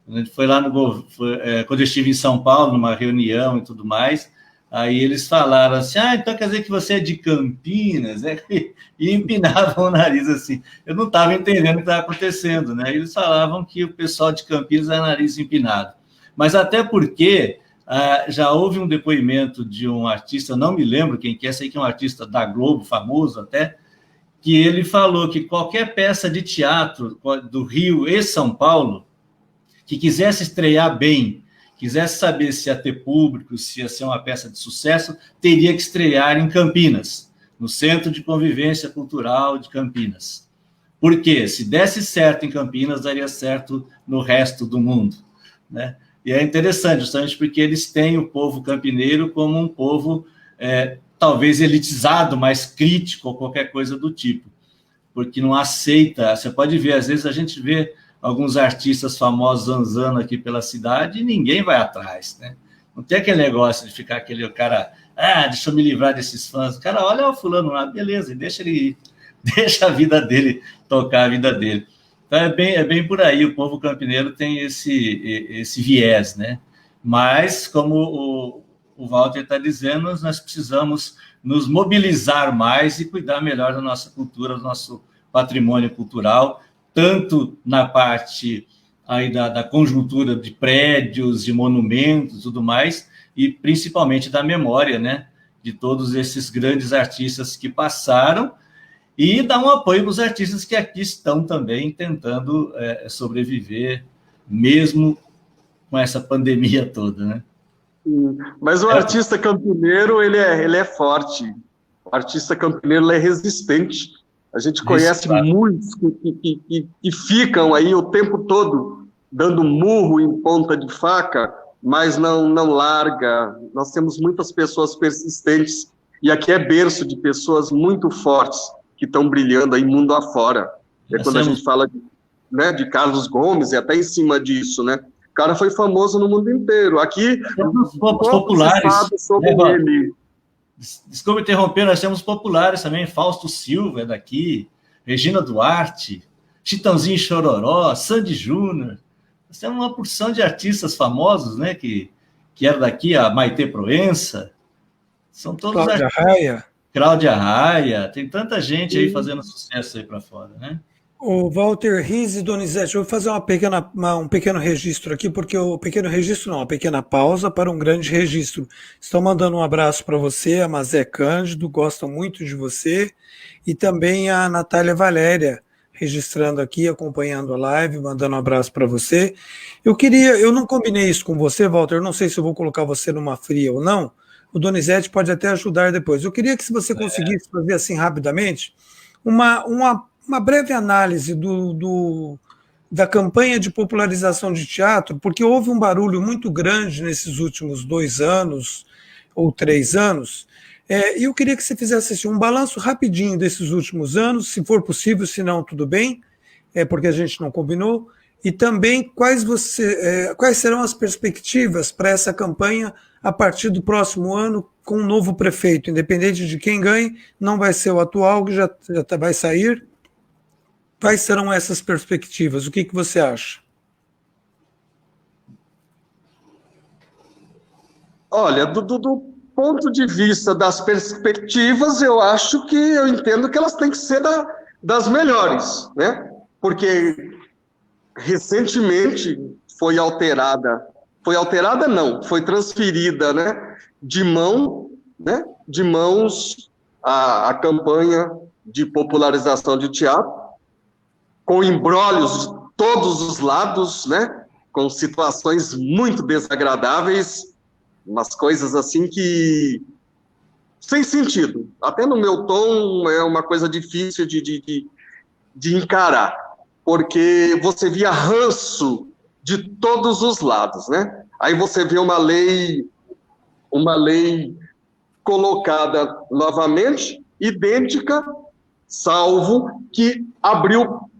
A gente foi lá quando eu estive em São Paulo, numa reunião e tudo mais, Aí eles falaram assim, então quer dizer que você é de Campinas, né? E empinavam o nariz assim. Eu não estava entendendo o que estava acontecendo, né? Eles falavam que o pessoal de Campinas era nariz empinado. Mas até porque já houve um depoimento de um artista, não me lembro quem que é, sei que é um artista da Globo, famoso até, que ele falou que qualquer peça de teatro do Rio e São Paulo que quisesse estrear bem, quisesse saber se ia ter público, se ia ser uma peça de sucesso, teria que estrear em Campinas, no Centro de Convivência Cultural de Campinas. Por quê? Se desse certo em Campinas, daria certo no resto do mundo, né? E é interessante, justamente porque eles têm o povo campineiro como um povo talvez elitizado, mais crítico ou qualquer coisa do tipo, porque não aceita. Você pode ver, às vezes a gente vê alguns artistas famosos zanzando aqui pela cidade e ninguém vai atrás, né? Não tem aquele negócio de ficar aquele cara, deixa eu me livrar desses fãs. O cara olha o fulano lá, beleza, deixa ele ir, deixa a vida dele tocar a vida dele. Então é bem por aí, o povo campineiro tem esse viés, né? Mas, como o Walter está dizendo, nós precisamos nos mobilizar mais e cuidar melhor da nossa cultura, do nosso patrimônio cultural, tanto na parte aí da conjuntura de prédios, de monumentos e tudo mais, e principalmente da memória, né? De todos esses grandes artistas que passaram, e dar um apoio para os artistas que aqui estão também tentando sobreviver, mesmo com essa pandemia toda, né? Mas o artista campineiro, ele é forte. O artista campineiro, ele é resistente. A gente conhece muitos que ficam aí o tempo todo dando murro em ponta de faca, mas não larga. Nós temos muitas pessoas persistentes, e aqui é berço de pessoas muito fortes, que estão brilhando aí mundo afora. Quando a gente fala de Carlos Gomes, e até em cima disso, né? O cara foi famoso no mundo inteiro. Aqui, os populares sobre ele. Desculpa interromper, nós temos populares também, Fausto Silva é daqui, Regina Duarte, Chitãozinho Chororó, Sandy Júnior. Nós temos uma porção de artistas famosos, né, que eram daqui, a Maitê Proença, são todos Cláudia Raia, tem tanta gente aí fazendo sucesso aí para fora, né? O Walter Riz e Donizete, eu vou fazer um pequeno registro aqui, porque uma pequena pausa para um grande registro. Estão mandando um abraço para você, a Mazé Cândido, gostam muito de você, e também a Natália Valéria, registrando aqui, acompanhando a live, mandando um abraço para você. Eu não combinei isso com você, Walter, eu não sei se eu vou colocar você numa fria ou não, o Donizete pode até ajudar depois. Eu queria que, se você conseguisse fazer assim rapidamente, uma breve análise da campanha de popularização de teatro, porque houve um barulho muito grande nesses últimos 2 anos ou 3 anos, e eu queria que você fizesse assim, um balanço rapidinho desses últimos anos, se for possível, se não, tudo bem, porque a gente não combinou, e também quais serão as perspectivas para essa campanha a partir do próximo ano com um novo prefeito, independente de quem ganhe, não vai ser o atual, que já vai sair. Quais serão essas perspectivas? O que você acha? Olha, do ponto de vista das perspectivas, eu entendo que elas têm que ser das melhores, né? Porque recentemente foi transferida, né, de mãos a campanha de popularização de teatro, com imbróglios de todos os lados, né, com situações muito desagradáveis, umas coisas assim que sem sentido. Até no meu tom é uma coisa difícil de encarar, porque você via ranço de todos os lados, né? Aí você vê uma lei colocada novamente, idêntica, salvo que abriu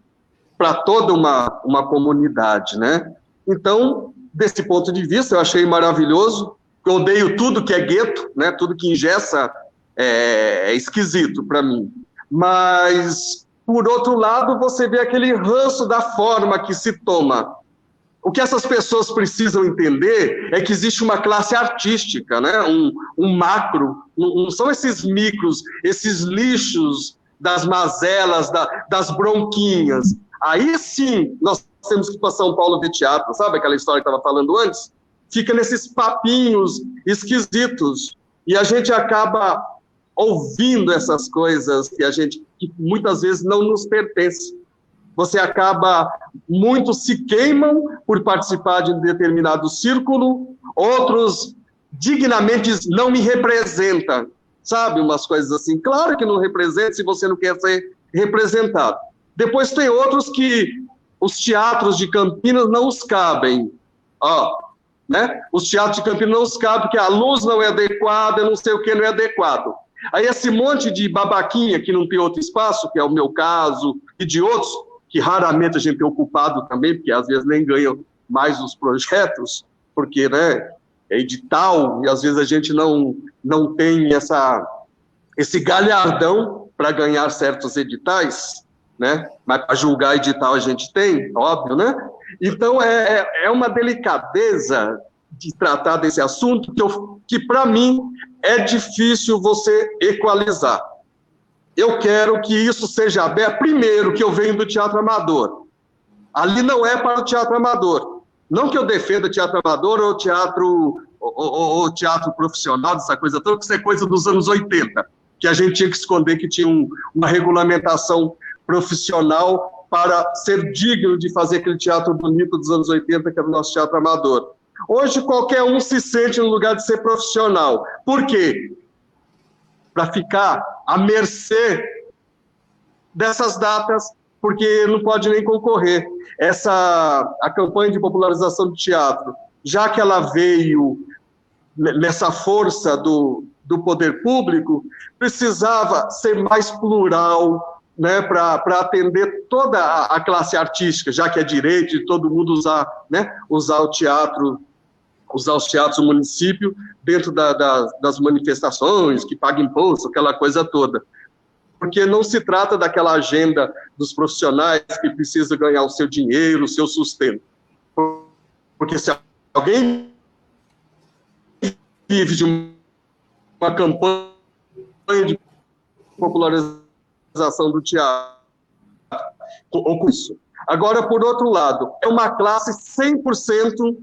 para toda uma comunidade, né? Então, desse ponto de vista, eu achei maravilhoso. Eu odeio tudo que é gueto, né? Tudo que engessa é esquisito para mim. Mas, por outro lado, você vê aquele ranço da forma que se toma O que essas pessoas precisam entender é que existe uma classe artística, né? Um macro, não são esses micros, esses lixos das mazelas, das bronquinhas. Aí sim, nós temos que ir para São Paulo ver teatro, sabe aquela história que eu estava falando antes? Fica nesses papinhos esquisitos, e a gente acaba ouvindo essas coisas que muitas vezes não nos pertencem. Você acaba, muitos se queimam por participar de um determinado círculo, outros dignamente não me representam, sabe, umas coisas assim. Claro que não representa se você não quer ser representado. Depois tem outros que os teatros de Campinas não os cabem, né? Os teatros de Campinas não os cabem porque a luz não é adequada, não sei o que não é adequado. Aí esse monte de babaquinha que não tem outro espaço, que é o meu caso, e de outros, que raramente a gente tem ocupado também, porque às vezes nem ganham mais os projetos, porque, né, é edital, e às vezes a gente não tem esse galhardão para ganhar certos editais, né, mas para julgar edital a gente tem, óbvio, né? Então é uma delicadeza de tratar desse assunto que para mim é difícil você equalizar. Eu quero que isso seja aberto. Primeiro, que eu venho do teatro amador. Ali não é para o teatro amador. Não que eu defenda teatro amador ou teatro profissional, essa coisa toda, que isso é coisa dos anos 80, que a gente tinha que esconder que tinha uma regulamentação profissional para ser digno de fazer aquele teatro bonito dos anos 80, que era o nosso teatro amador. Hoje, qualquer um se sente no lugar de ser profissional. Por quê? Para ficar à mercê dessas datas, porque não pode nem concorrer. A campanha de popularização do teatro, já que ela veio nessa força do poder público, precisava ser mais plural, né, para atender toda a classe artística, já que é direito de todo mundo usar o teatro, usar os teatros do município dentro das manifestações, que paga imposto, aquela coisa toda. Porque não se trata daquela agenda dos profissionais que precisam ganhar o seu dinheiro, o seu sustento. Porque se alguém vive de uma campanha de popularização do teatro, ou com isso. Agora, por outro lado, é uma classe 100%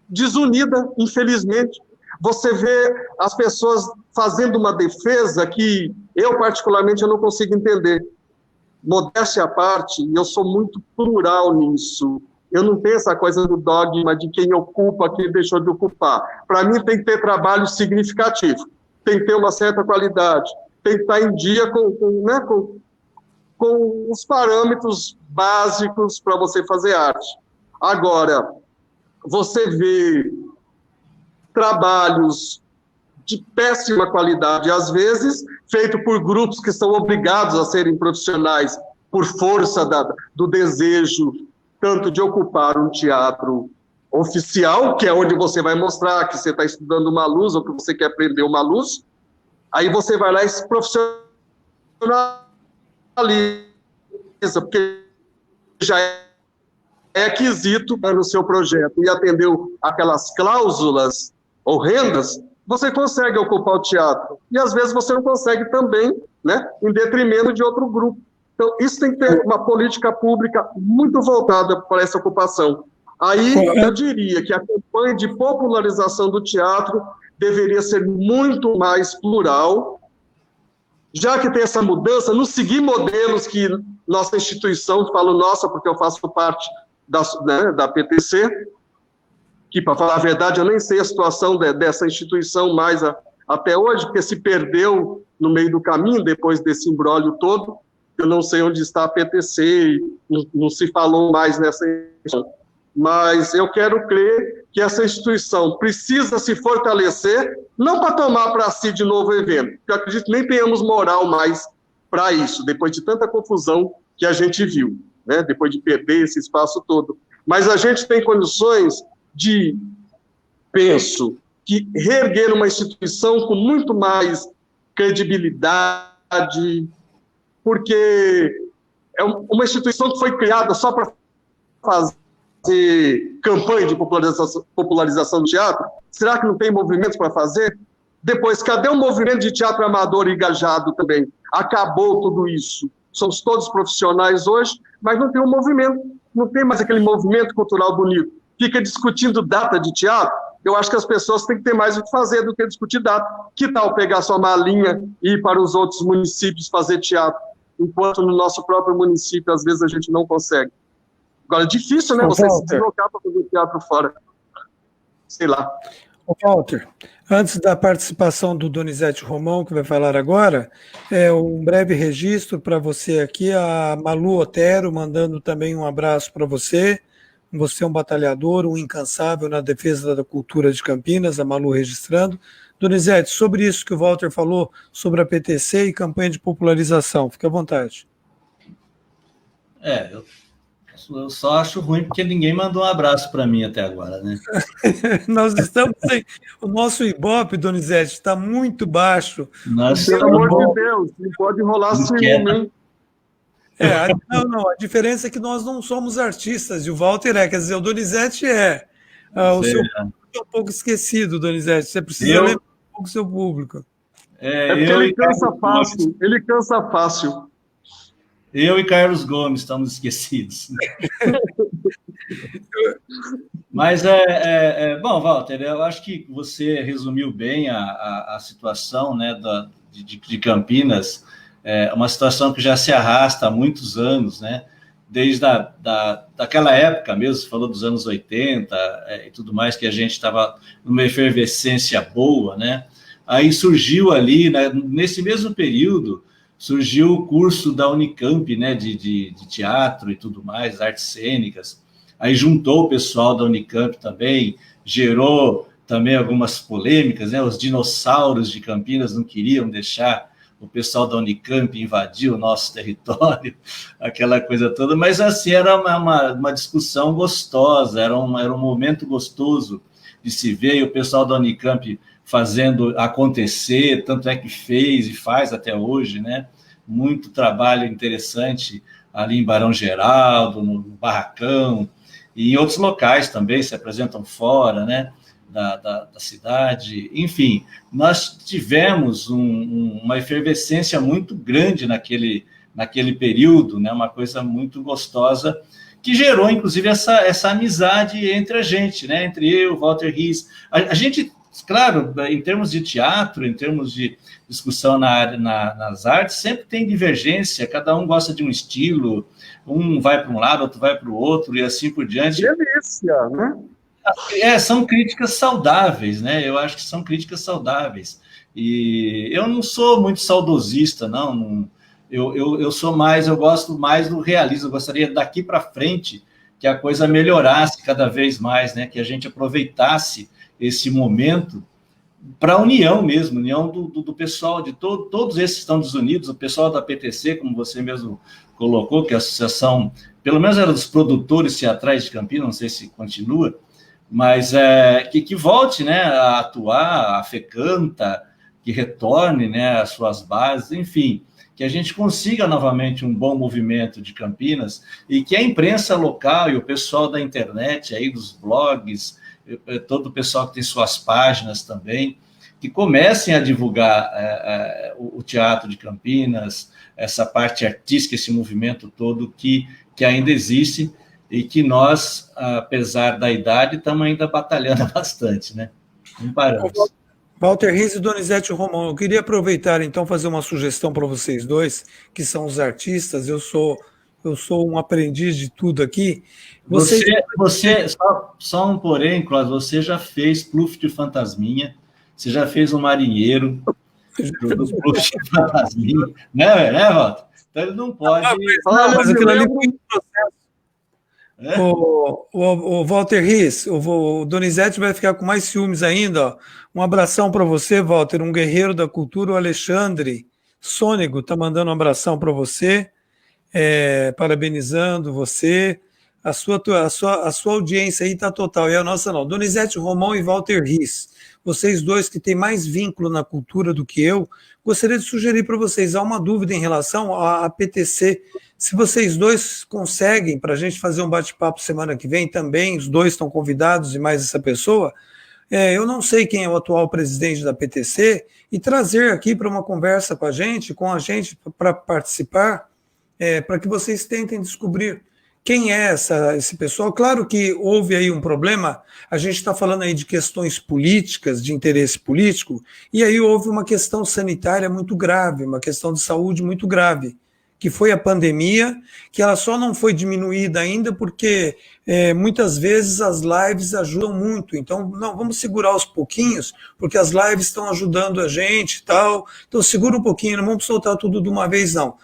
desunida, infelizmente. Você vê as pessoas fazendo uma defesa que eu, particularmente, eu não consigo entender. Modéstia à parte, eu sou muito plural nisso. Eu não tenho essa coisa do dogma de quem ocupa, quem deixou de ocupar. Para mim, tem que ter trabalho significativo, tem que ter uma certa qualidade, tem que estar em dia com os parâmetros básicos para você fazer arte. Agora, você vê trabalhos de péssima qualidade, às vezes, feito por grupos que são obrigados a serem profissionais por força do desejo, tanto de ocupar um teatro oficial, que é onde você vai mostrar que você está estudando uma luz ou que você quer aprender uma luz, aí você vai lá e se profissionaliza, porque já é quesito no seu projeto e atendeu aquelas cláusulas horrendas, você consegue ocupar o teatro. E às vezes você não consegue também, né, em detrimento de outro grupo. Então, isso tem que ter uma política pública muito voltada para essa ocupação. Aí, eu diria que a campanha de popularização do teatro deveria ser muito mais plural, já que tem essa mudança, não seguir modelos que nossa instituição, falo nossa porque eu faço parte da PTC, que, para falar a verdade, eu nem sei a situação dessa instituição mais até hoje, porque se perdeu no meio do caminho, depois desse imbróglio todo. Eu não sei onde está a PTC, não se falou mais nessa instituição. Mas eu quero crer que essa instituição precisa se fortalecer, não para tomar para si de novo evento, porque eu acredito que nem tenhamos moral mais para isso, depois de tanta confusão que a gente viu, né? Depois de perder esse espaço todo. Mas a gente tem condições de, penso, que reerguer uma instituição com muito mais credibilidade, porque é uma instituição que foi criada só para fazer fazer campanha de popularização do teatro? Será que não tem movimento para fazer? Depois, cadê o movimento de teatro amador engajado também? Acabou tudo isso. Somos todos profissionais hoje, mas não tem um movimento, não tem mais aquele movimento cultural bonito. Fica discutindo data de teatro. Eu acho que as pessoas têm que ter mais o que fazer do que discutir data. Que tal pegar sua malinha e ir para os outros municípios fazer teatro, enquanto no nosso próprio município, às vezes, a gente não consegue? Agora, é difícil, né, você se deslocar para fazer teatro fora. Sei lá. Ô, Walter, antes da participação do Donizete Romão, que vai falar agora, um breve registro para você aqui, a Malu Otero mandando também um abraço para você. Você é um batalhador, um incansável na defesa da cultura de Campinas, a Malu registrando. Donizete, sobre isso que o Walter falou, sobre a PTC e campanha de popularização, fique à vontade. Eu só acho ruim porque ninguém mandou um abraço para mim até agora, né? Nós estamos o nosso Ibope, Donizete, está muito baixo. Pelo amor de Deus, não pode rolar ciúme, hein? Não, a diferença é que nós não somos artistas, e o Walter quer dizer, o Donizete é. O seu público é um pouco esquecido, Donizete, você precisa lembrar um pouco o seu público. Porque ele cansa fácil, Eu e Carlos Gomes estamos esquecidos. Mas, bom, Walter, eu acho que você resumiu bem a situação, né, de Campinas. É uma situação que já se arrasta há muitos anos, né? Desde daquela época mesmo, você falou dos anos 80 e tudo mais, que a gente estava numa efervescência boa, né? Aí surgiu ali, né, nesse mesmo período, surgiu o curso da Unicamp, né, de teatro e tudo mais, artes cênicas. Aí juntou o pessoal da Unicamp também, gerou também algumas polêmicas, né? Os dinossauros de Campinas não queriam deixar o pessoal da Unicamp invadir o nosso território, aquela coisa toda, mas assim, era uma discussão gostosa, era um momento gostoso de se ver, e o pessoal da Unicamp fazendo acontecer, tanto é que fez e faz até hoje, né? Muito trabalho interessante ali em Barão Geraldo, no Barracão, e em outros locais também se apresentam fora, né? Da cidade, enfim, nós tivemos uma efervescência muito grande naquele período, né? Uma coisa muito gostosa, que gerou, inclusive, essa amizade entre a gente, né? Entre eu, Walter Riss. A gente, claro, em termos de teatro, em termos de discussão nas artes, sempre tem divergência, cada um gosta de um estilo, um vai para um lado, outro vai para o outro, e assim por diante. Delícia, né? São críticas saudáveis, né? Eu acho que são críticas saudáveis. E eu não sou muito saudosista, não. Eu gosto mais do realismo. Eu gostaria daqui para frente que a coisa melhorasse cada vez mais, né? Que a gente aproveitasse esse momento para a união mesmo, união do pessoal, de todos esses que estão desunidos, o pessoal da PTC, como você mesmo colocou, que a associação, pelo menos era dos produtores teatrais de Campinas, não sei se continua, mas que volte, né, a atuar, a FECANTA, que retorne, né, às suas bases, enfim, que a gente consiga novamente um bom movimento de Campinas e que a imprensa local e o pessoal da internet, aí dos blogs, todo o pessoal que tem suas páginas também, que comecem a divulgar o teatro de Campinas, essa parte artística, esse movimento todo que ainda existe, e que nós, apesar da idade, estamos ainda batalhando bastante, né? Não paramos. Walter Riss e Donizete Romão, eu queria aproveitar, então, fazer uma sugestão para vocês dois, que são os artistas, eu sou um aprendiz de tudo aqui. Você só um porém, Cláudio, você já fez Pluft de Fantasminha, você já fez um marinheiro do Pluft de Fantasminha, né, Walter? Então ele não pode... mas aquilo ali foi um processo. O Walter Riss, o Donizete vai ficar com mais ciúmes ainda. Ó. Um abração para você, Walter, um guerreiro da cultura, o Alexandre Sônego está mandando um abração para você, parabenizando você. A sua audiência aí está total, e a nossa não. Donizete Romão e Walter Riss, vocês dois que têm mais vínculo na cultura do que eu, gostaria de sugerir para vocês, há uma dúvida em relação à PTC, se vocês dois conseguem, para a gente fazer um bate-papo semana que vem também, os dois estão convidados e mais essa pessoa, eu não sei quem é o atual presidente da PTC, e trazer aqui para uma conversa com a gente para participar, para que vocês tentem descobrir quem é esse pessoal. Claro que houve aí um problema, a gente está falando aí de questões políticas, de interesse político, e aí houve uma questão sanitária muito grave, uma questão de saúde muito grave, que foi a pandemia, que ela só não foi diminuída ainda porque muitas vezes as lives ajudam muito. Então, não, vamos segurar aos pouquinhos, porque as lives estão ajudando a gente e tal. Então, segura um pouquinho, não vamos soltar tudo de uma vez, não.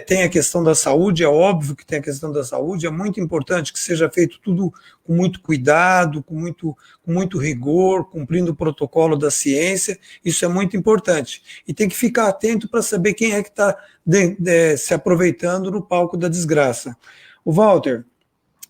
Tem a questão da saúde, é óbvio que tem a questão da saúde, é muito importante que seja feito tudo com muito cuidado, com muito rigor, cumprindo o protocolo da ciência, isso é muito importante. E tem que ficar atento para saber quem é que está se aproveitando no palco da desgraça. O Walter,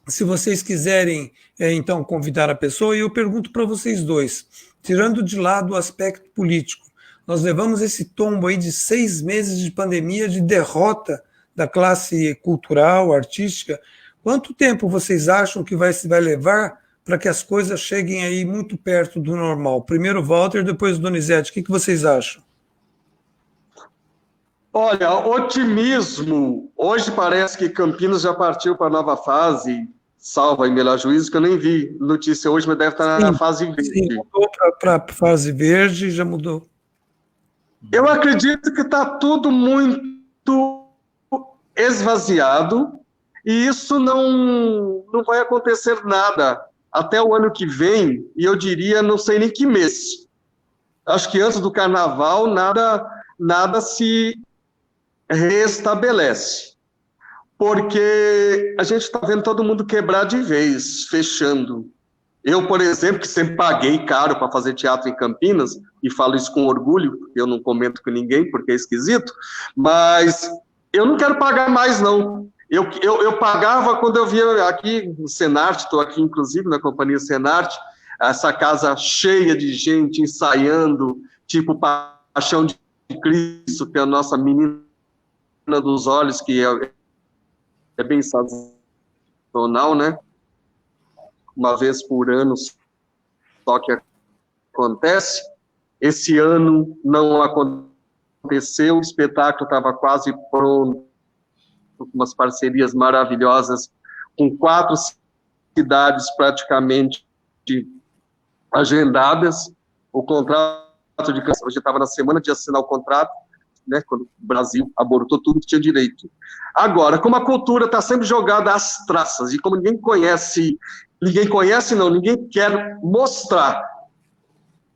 se vocês quiserem, então, convidar a pessoa, e eu pergunto para vocês dois, tirando de lado o aspecto político, nós levamos esse tombo aí de 6 meses de pandemia, de derrota da classe cultural, artística. Quanto tempo vocês acham que vai levar para que as coisas cheguem aí muito perto do normal? Primeiro Walter, depois Donizete, o que vocês acham? Olha, otimismo. Hoje parece que Campinas já partiu para a nova fase, salva em melhor juízo, que eu nem vi notícia hoje, mas deve estar na fase verde. Sim, mudou para a fase verde, já mudou. Eu acredito que está tudo muito esvaziado e isso não vai acontecer nada até o ano que vem, e eu diria, não sei nem que mês. Acho que antes do carnaval nada se restabelece, porque a gente está vendo todo mundo quebrar de vez, fechando. Eu, por exemplo, que sempre paguei caro para fazer teatro em Campinas, e falo isso com orgulho, porque eu não comento com ninguém, porque é esquisito, mas eu não quero pagar mais, não. Eu pagava quando eu via aqui no Senarte, estou aqui, inclusive, na companhia Senarte, essa casa cheia de gente ensaiando, tipo Paixão de Cristo, que é a nossa menina dos olhos, que é bem sazonal, né? Uma vez por ano só que acontece. Esse ano não aconteceu, o espetáculo estava quase pronto, com umas parcerias maravilhosas, com 4 cidades praticamente agendadas. O contrato de canção, hoje estava na semana de assinar o contrato, né, quando o Brasil abortou tudo que tinha direito. Agora, como a cultura está sempre jogada às traças, e como ninguém quer mostrar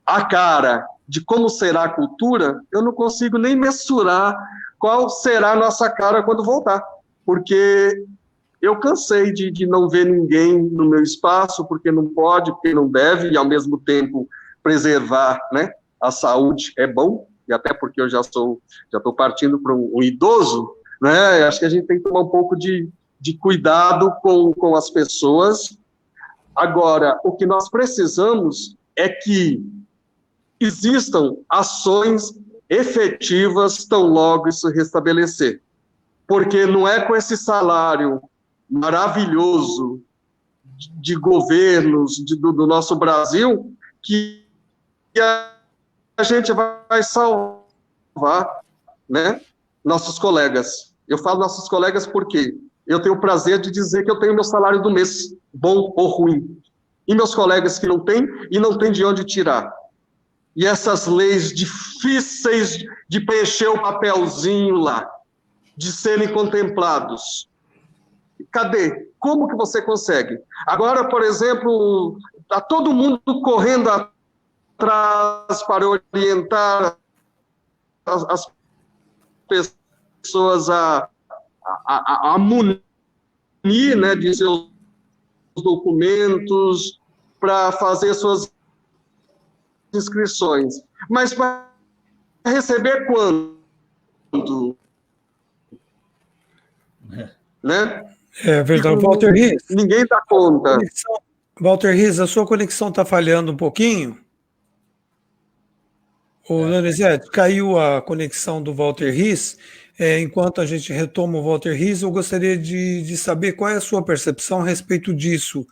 a cara de como será a cultura, eu não consigo nem mensurar qual será a nossa cara quando voltar, porque eu cansei de não ver ninguém no meu espaço, porque não pode, porque não deve, e ao mesmo tempo preservar, né, a saúde é bom, e até porque eu já estou partindo para um idoso, né, acho que a gente tem que tomar um pouco de cuidado com as pessoas. Agora, o que nós precisamos é que existam ações efetivas tão logo isso restabelecer. Porque não é com esse salário maravilhoso de governos do nosso Brasil que a gente vai salvar, né, nossos colegas. Eu falo nossos colegas porque eu tenho o prazer de dizer que eu tenho meu salário do mês, bom ou ruim. E meus colegas que não têm, e não têm de onde tirar. E essas leis difíceis de preencher o papelzinho lá, de serem contemplados. Cadê? Como que você consegue? Agora, por exemplo, está todo mundo correndo atrás para orientar as pessoas a munir, né, de seus documentos para fazer suas inscrições. Mas para receber quando? Né? É verdade. Walter Riz, Ninguém dá conta. Walter Riz, a sua conexão está falhando um pouquinho? Ô, Donizete, caiu a conexão do Walter Riz. Enquanto a gente retoma o Walter Riz, eu gostaria de saber qual é a sua percepção a respeito disso.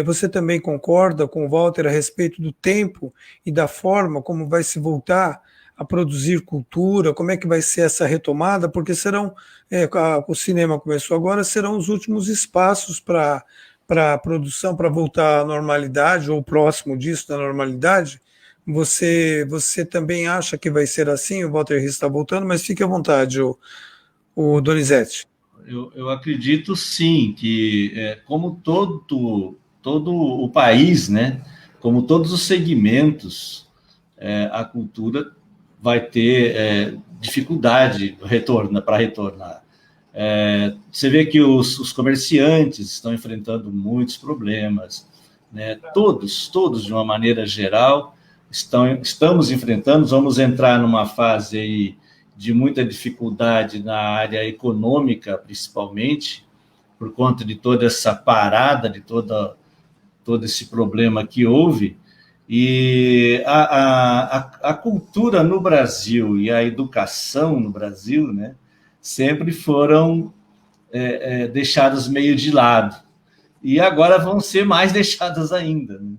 Você também concorda com o Walter a respeito do tempo e da forma como vai se voltar a produzir cultura, como é que vai ser essa retomada, porque o cinema começou agora, serão os últimos espaços para a produção, para voltar à normalidade, ou próximo disso da normalidade. Você também acha que vai ser assim? O Walter Riz está voltando, mas fique à vontade, o Donizete. Eu acredito sim que, como todo o país, né, como todos os segmentos, a cultura vai ter dificuldade para retornar. Você vê que os comerciantes estão enfrentando muitos problemas, né? Todos, de uma maneira geral, estamos enfrentando, vamos entrar numa fase aí de muita dificuldade na área econômica, principalmente, por conta de toda essa parada, de todo esse problema que houve. E a cultura no Brasil e a educação no Brasil, né, sempre foram deixadas meio de lado. E agora vão ser mais deixadas ainda, né?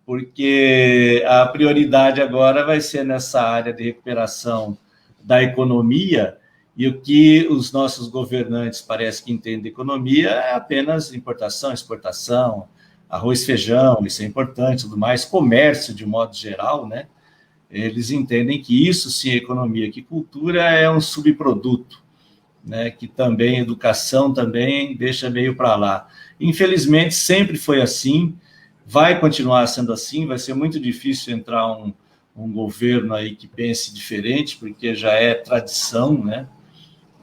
Porque a prioridade agora vai ser nessa área de recuperação da economia, e o que os nossos governantes parece que entendem de economia é apenas importação, exportação, arroz, feijão, isso é importante, tudo mais, comércio de modo geral, né? Eles entendem que isso sim é economia, que cultura é um subproduto, né? Que também educação também deixa meio para lá. Infelizmente sempre foi assim, vai continuar sendo assim, vai ser muito difícil entrar um governo aí que pense diferente, porque já é tradição, né?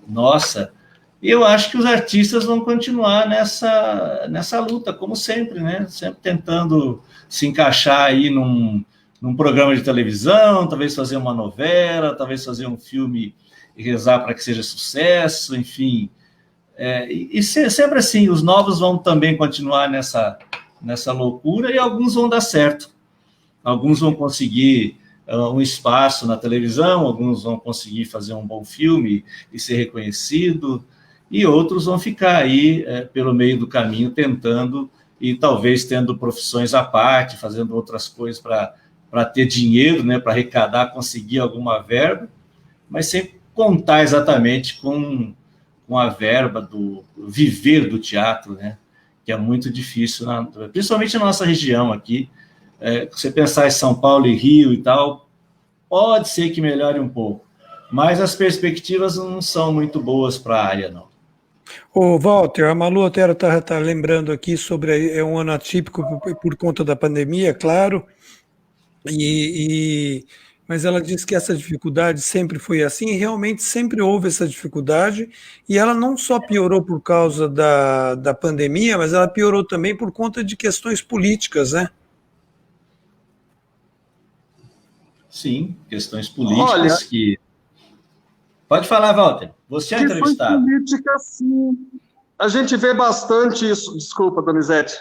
Nossa, e eu acho que os artistas vão continuar nessa luta, como sempre, né? Sempre tentando se encaixar aí num programa de televisão, talvez fazer uma novela, talvez fazer um filme e rezar para que seja sucesso, enfim. E sempre assim, os novos vão também continuar nessa loucura, e alguns vão dar certo. Alguns vão conseguir um espaço na televisão, alguns vão conseguir fazer um bom filme e ser reconhecido, e outros vão ficar aí pelo meio do caminho tentando, e talvez tendo profissões à parte, fazendo outras coisas para ter dinheiro, né, para arrecadar, conseguir alguma verba, mas sem contar exatamente com a verba do viver do teatro, né, que é muito difícil, principalmente na nossa região aqui. Você pensar em São Paulo e Rio e tal, pode ser que melhore um pouco, mas as perspectivas não são muito boas para a área, não. Ô, Walter, a Malu até está lembrando aqui sobre um ano atípico por conta da pandemia, claro, mas ela disse que essa dificuldade sempre foi assim, e realmente sempre houve essa dificuldade, e ela não só piorou por causa da pandemia, mas ela piorou também por conta de questões políticas, né? Sim, questões políticas. Olha, pode falar, Walter. Você é entrevistado. Política, sim. A gente vê bastante isso. Desculpa, Donizete.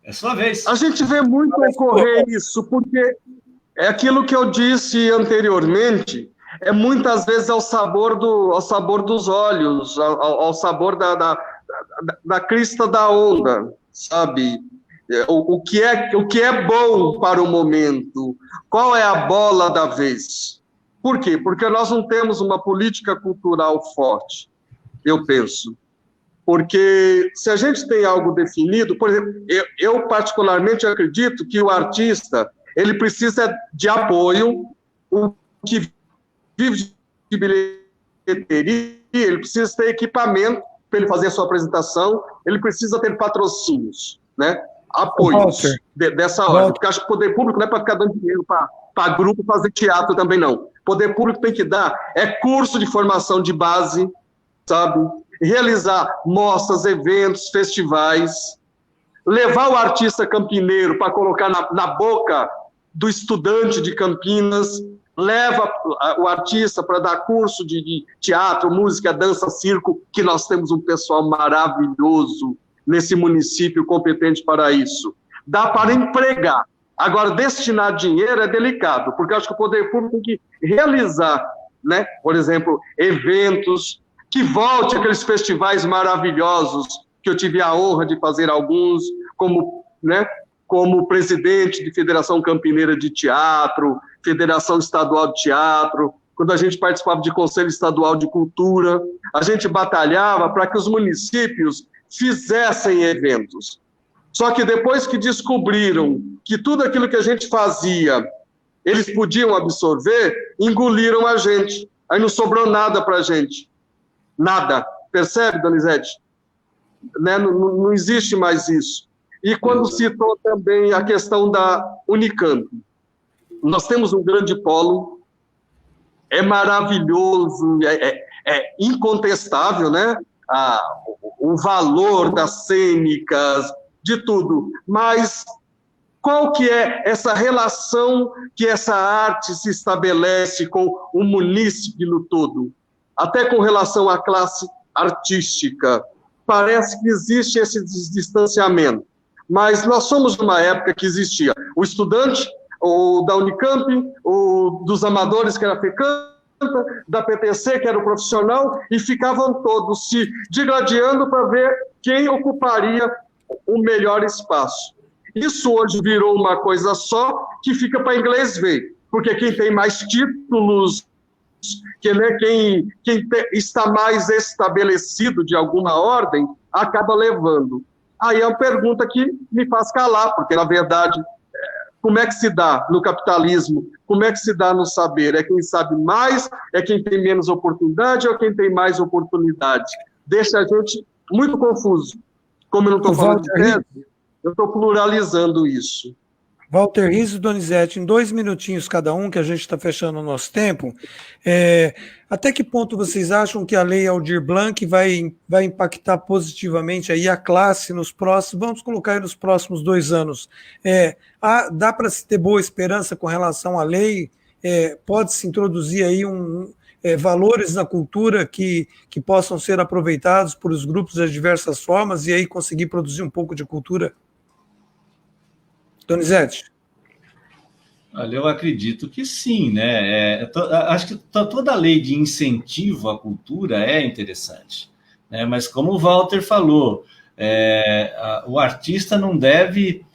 É sua vez. A gente vê muito ocorrer isso, porque é aquilo que eu disse anteriormente, muitas vezes ao sabor dos olhos, ao sabor da crista da onda, sabe? O que é bom para o momento, qual é a bola da vez. Por quê? Porque nós não temos uma política cultural forte, eu penso. Porque se a gente tem algo definido, por exemplo, eu particularmente acredito que o artista, ele precisa de apoio, o que vive de bilheteria, ele precisa ter equipamento para ele fazer a sua apresentação, ele precisa ter patrocínios, né? Apoios dessa ordem, porque acho que o poder público não é para ficar dando dinheiro para grupo fazer teatro também, não. O poder público tem que dar curso de formação de base, sabe? Realizar mostras, eventos, festivais, levar o artista campineiro para colocar na boca do estudante de Campinas, leva o artista para dar curso de teatro, música, dança, circo, que nós temos um pessoal maravilhoso nesse município competente para isso. Dá para empregar. Agora, destinar dinheiro é delicado, porque eu acho que o poder público tem que realizar, né, por exemplo, eventos, que volte aqueles festivais maravilhosos, que eu tive a honra de fazer alguns, como presidente de Federação Campineira de Teatro, Federação Estadual de Teatro, quando a gente participava de Conselho Estadual de Cultura, a gente batalhava para que os municípios fizessem eventos. Só que depois que descobriram que tudo aquilo que a gente fazia, eles podiam absorver, engoliram a gente. Aí não sobrou nada para a gente. Nada. Percebe, Donizete? Né? Não existe mais isso. E quando citou também a questão da Unicamp, nós temos um grande polo, é maravilhoso, é incontestável, né? O valor das cênicas, de tudo, mas qual que é essa relação que essa arte se estabelece com o munícipe no todo? Até com relação à classe artística, parece que existe esse distanciamento, mas nós somos numa época que existia o estudante, o da Unicamp, o dos amadores, que era a FECANTA, da PTC, que era o profissional, e ficavam todos se digladiando para ver quem ocuparia o melhor espaço. Isso hoje virou uma coisa só que fica para inglês ver, porque quem tem mais títulos, quem está mais estabelecido de alguma ordem, acaba levando. Aí é uma pergunta que me faz calar, porque, na verdade, como é que se dá no capitalismo? Como é que se dá no saber? É quem sabe mais? É quem tem menos oportunidade? Ou quem tem mais oportunidade? Deixa a gente muito confuso. Como eu não estou falando de tese, eu estou pluralizando isso. Walter Riso e Donizete, em 2 minutinhos cada um, que a gente está fechando o nosso tempo, até que ponto vocês acham que a Lei Aldir Blanc vai impactar positivamente aí a classe nos próximos, vamos colocar aí nos próximos 2 anos? Dá para se ter boa esperança com relação à lei? Pode-se introduzir aí valores na cultura que possam ser aproveitados por os grupos das diversas formas e aí conseguir produzir um pouco de cultura? Donizete? Olha, eu acredito que sim, né? Acho que toda a lei de incentivo à cultura é interessante, né? Mas como o Walter falou, o artista não deve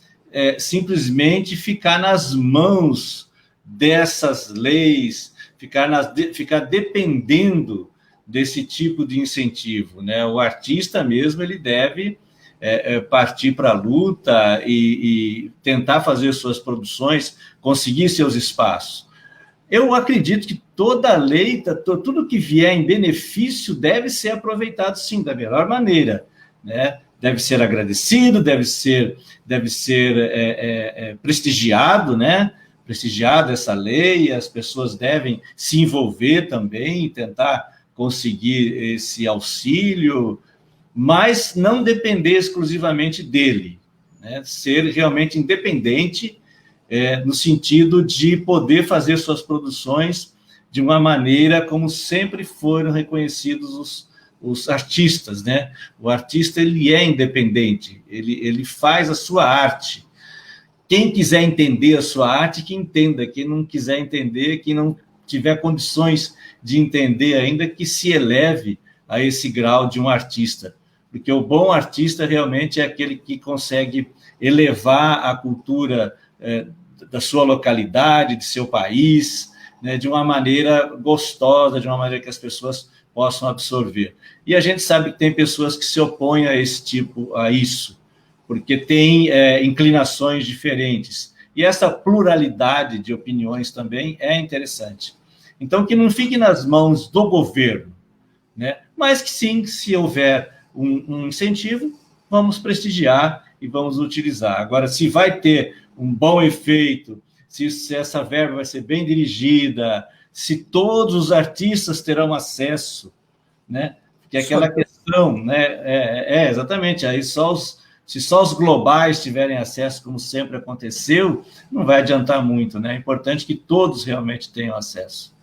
simplesmente ficar nas mãos dessas leis, ficar dependendo desse tipo de incentivo, né? O artista mesmo, ele deve partir para a luta e tentar fazer suas produções, conseguir seus espaços. Eu acredito que toda lei, tudo que vier em benefício deve ser aproveitado, sim, da melhor maneira, né? Deve ser agradecido, deve ser prestigiado, né? Prestigiado essa lei, as pessoas devem se envolver também, tentar conseguir esse auxílio, mas não depender exclusivamente dele, né? Ser realmente independente, no sentido de poder fazer suas produções de uma maneira como sempre foram reconhecidos os artistas, né? O artista, ele é independente, ele faz a sua arte. Quem quiser entender a sua arte, que entenda. Quem não quiser entender, que não tiver condições de entender ainda, que se eleve a esse grau de um artista. Porque o bom artista realmente é aquele que consegue elevar a cultura da sua localidade, de seu país, né, de uma maneira gostosa, de uma maneira que as pessoas possam absorver. E a gente sabe que tem pessoas que se opõem a isso, porque tem inclinações diferentes. E essa pluralidade de opiniões também é interessante. Então, que não fique nas mãos do governo, né? Mas que sim, se houver um incentivo, vamos prestigiar e vamos utilizar. Agora, se vai ter um bom efeito, se essa verba vai ser bem dirigida, se todos os artistas terão acesso, né? Que é aquela questão, né? Exatamente, aí só Se só os globais tiverem acesso, como sempre aconteceu, não vai adiantar muito, né? É importante que todos realmente tenham acesso.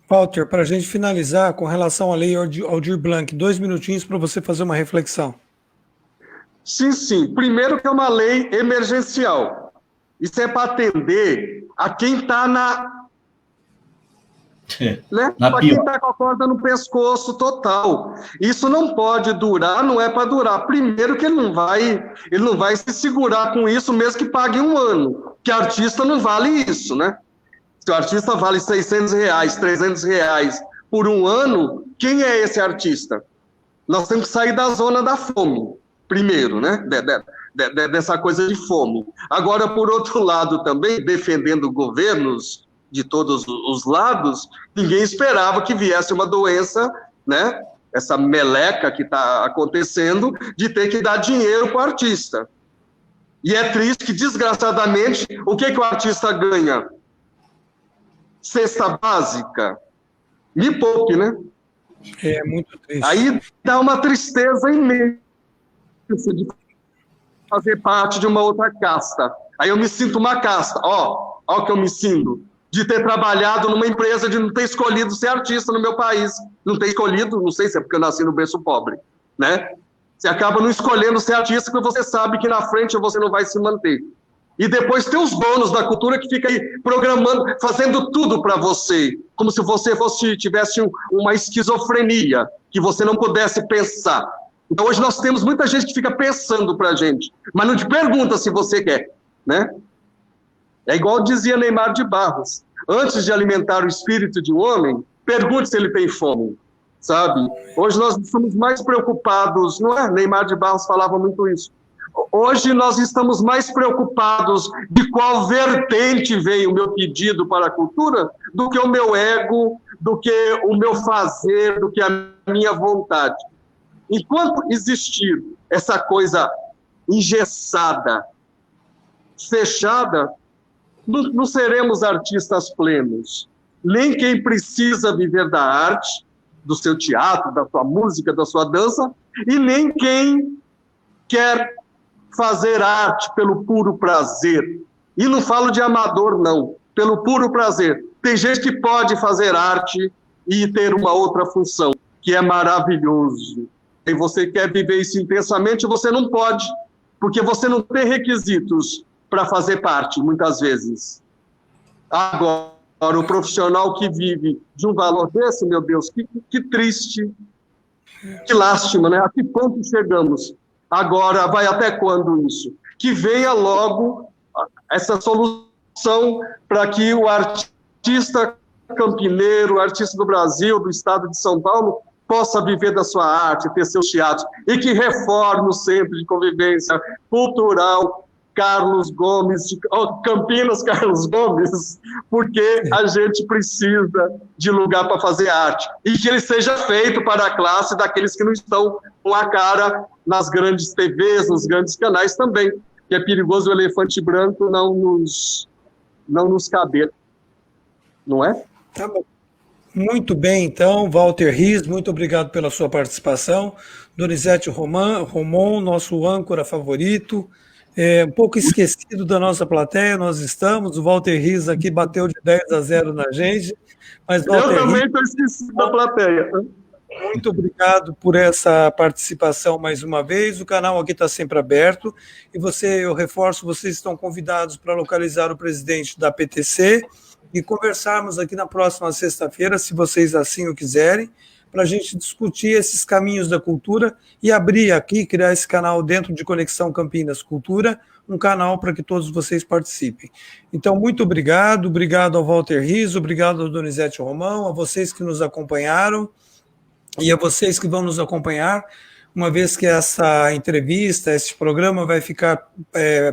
Walter, para a gente finalizar, com relação à lei Aldir Blanc, 2 minutinhos para você fazer uma reflexão. Sim, sim. Primeiro que é uma lei emergencial. Isso é para atender a quem está né? Para quem está com a corda no pescoço total. Isso não pode durar, não é para durar. Primeiro que ele não vai se segurar com isso, mesmo que pague um ano. Que artista não vale isso, né? Se o artista vale R$600, R$300 por um ano, quem é esse artista? Nós temos que sair da zona da fome, primeiro, né? Dessa coisa de fome. Agora, por outro lado também, defendendo governos de todos os lados, ninguém esperava que viesse uma doença, né? Essa meleca que está acontecendo, de ter que dar dinheiro para o artista. E é triste que, desgraçadamente, o que o artista ganha? Cesta básica? Me poupe, né? É muito triste. Aí dá uma tristeza imensa de fazer parte de uma outra casta. Aí eu me sinto uma casta. Ó o que eu me sinto. De ter trabalhado numa empresa, de não ter escolhido ser artista no meu país. Não ter escolhido, não sei se é porque eu nasci no berço pobre, né? Você acaba não escolhendo ser artista porque você sabe que na frente você não vai se manter. E depois tem os donos da cultura que ficam aí programando, fazendo tudo para você, como se você tivesse uma esquizofrenia, que você não pudesse pensar. Então hoje nós temos muita gente que fica pensando para a gente, mas não te pergunta se você quer, né? É igual dizia Neymar de Barros, antes de alimentar o espírito de um homem, pergunte se ele tem fome, sabe? Hoje nós estamos mais preocupados, não é? Neymar de Barros falava muito isso. Hoje nós estamos mais preocupados de qual vertente veio o meu pedido para a cultura do que o meu ego, do que o meu fazer, do que a minha vontade. Enquanto existir essa coisa engessada, fechada, não seremos artistas plenos. Nem quem precisa viver da arte, do seu teatro, da sua música, da sua dança, e nem quem quer fazer arte pelo puro prazer. E não falo de amador, não. Pelo puro prazer. Tem gente que pode fazer arte e ter uma outra função, que é maravilhoso. E você quer viver isso intensamente, você não pode, porque você não tem requisitos para fazer parte, muitas vezes. Agora, o profissional que vive de um valor desse, meu Deus, que triste, que lástima, né? A que ponto chegamos? Agora, vai até quando isso? Que venha logo essa solução para que o artista campineiro, o artista do Brasil, do estado de São Paulo, possa viver da sua arte, ter seus teatros, e que reforme o Centro de Convivência Cultural Carlos Gomes, Campinas Carlos Gomes, porque a gente precisa de lugar para fazer arte. E que ele seja feito para a classe daqueles que não estão com a cara nas grandes TVs, nos grandes canais também, que é perigoso o elefante branco não nos caber. Não é? Tá bom. Muito bem, então, Walter Riz, muito obrigado pela sua participação. Donizete Romão, nosso âncora favorito, um pouco esquecido da nossa plateia, nós estamos, o Walter Riz aqui bateu de 10-0 na gente. Mas, Walter, eu também estou esquecido da plateia. Muito obrigado por essa participação mais uma vez, o canal aqui está sempre aberto, e eu reforço, vocês estão convidados para localizar o presidente da PTC, e conversarmos aqui na próxima sexta-feira, se vocês assim o quiserem, para a gente discutir esses caminhos da cultura e abrir aqui, criar esse canal dentro de Conexão Campinas Cultura, um canal para que todos vocês participem. Então, muito obrigado ao Walter Riz, obrigado ao Donizete Romão, a vocês que nos acompanharam e a vocês que vão nos acompanhar, uma vez que essa entrevista, esse programa vai ficar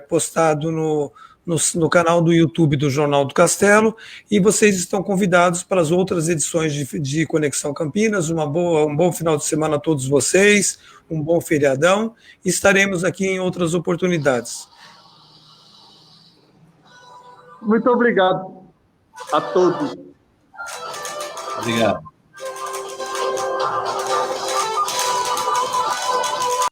postado no canal do YouTube do Jornal do Castelo, e vocês estão convidados para as outras edições de Conexão Campinas. Um bom final de semana a todos vocês, um bom feriadão, e estaremos aqui em outras oportunidades. Muito obrigado a todos. Obrigado.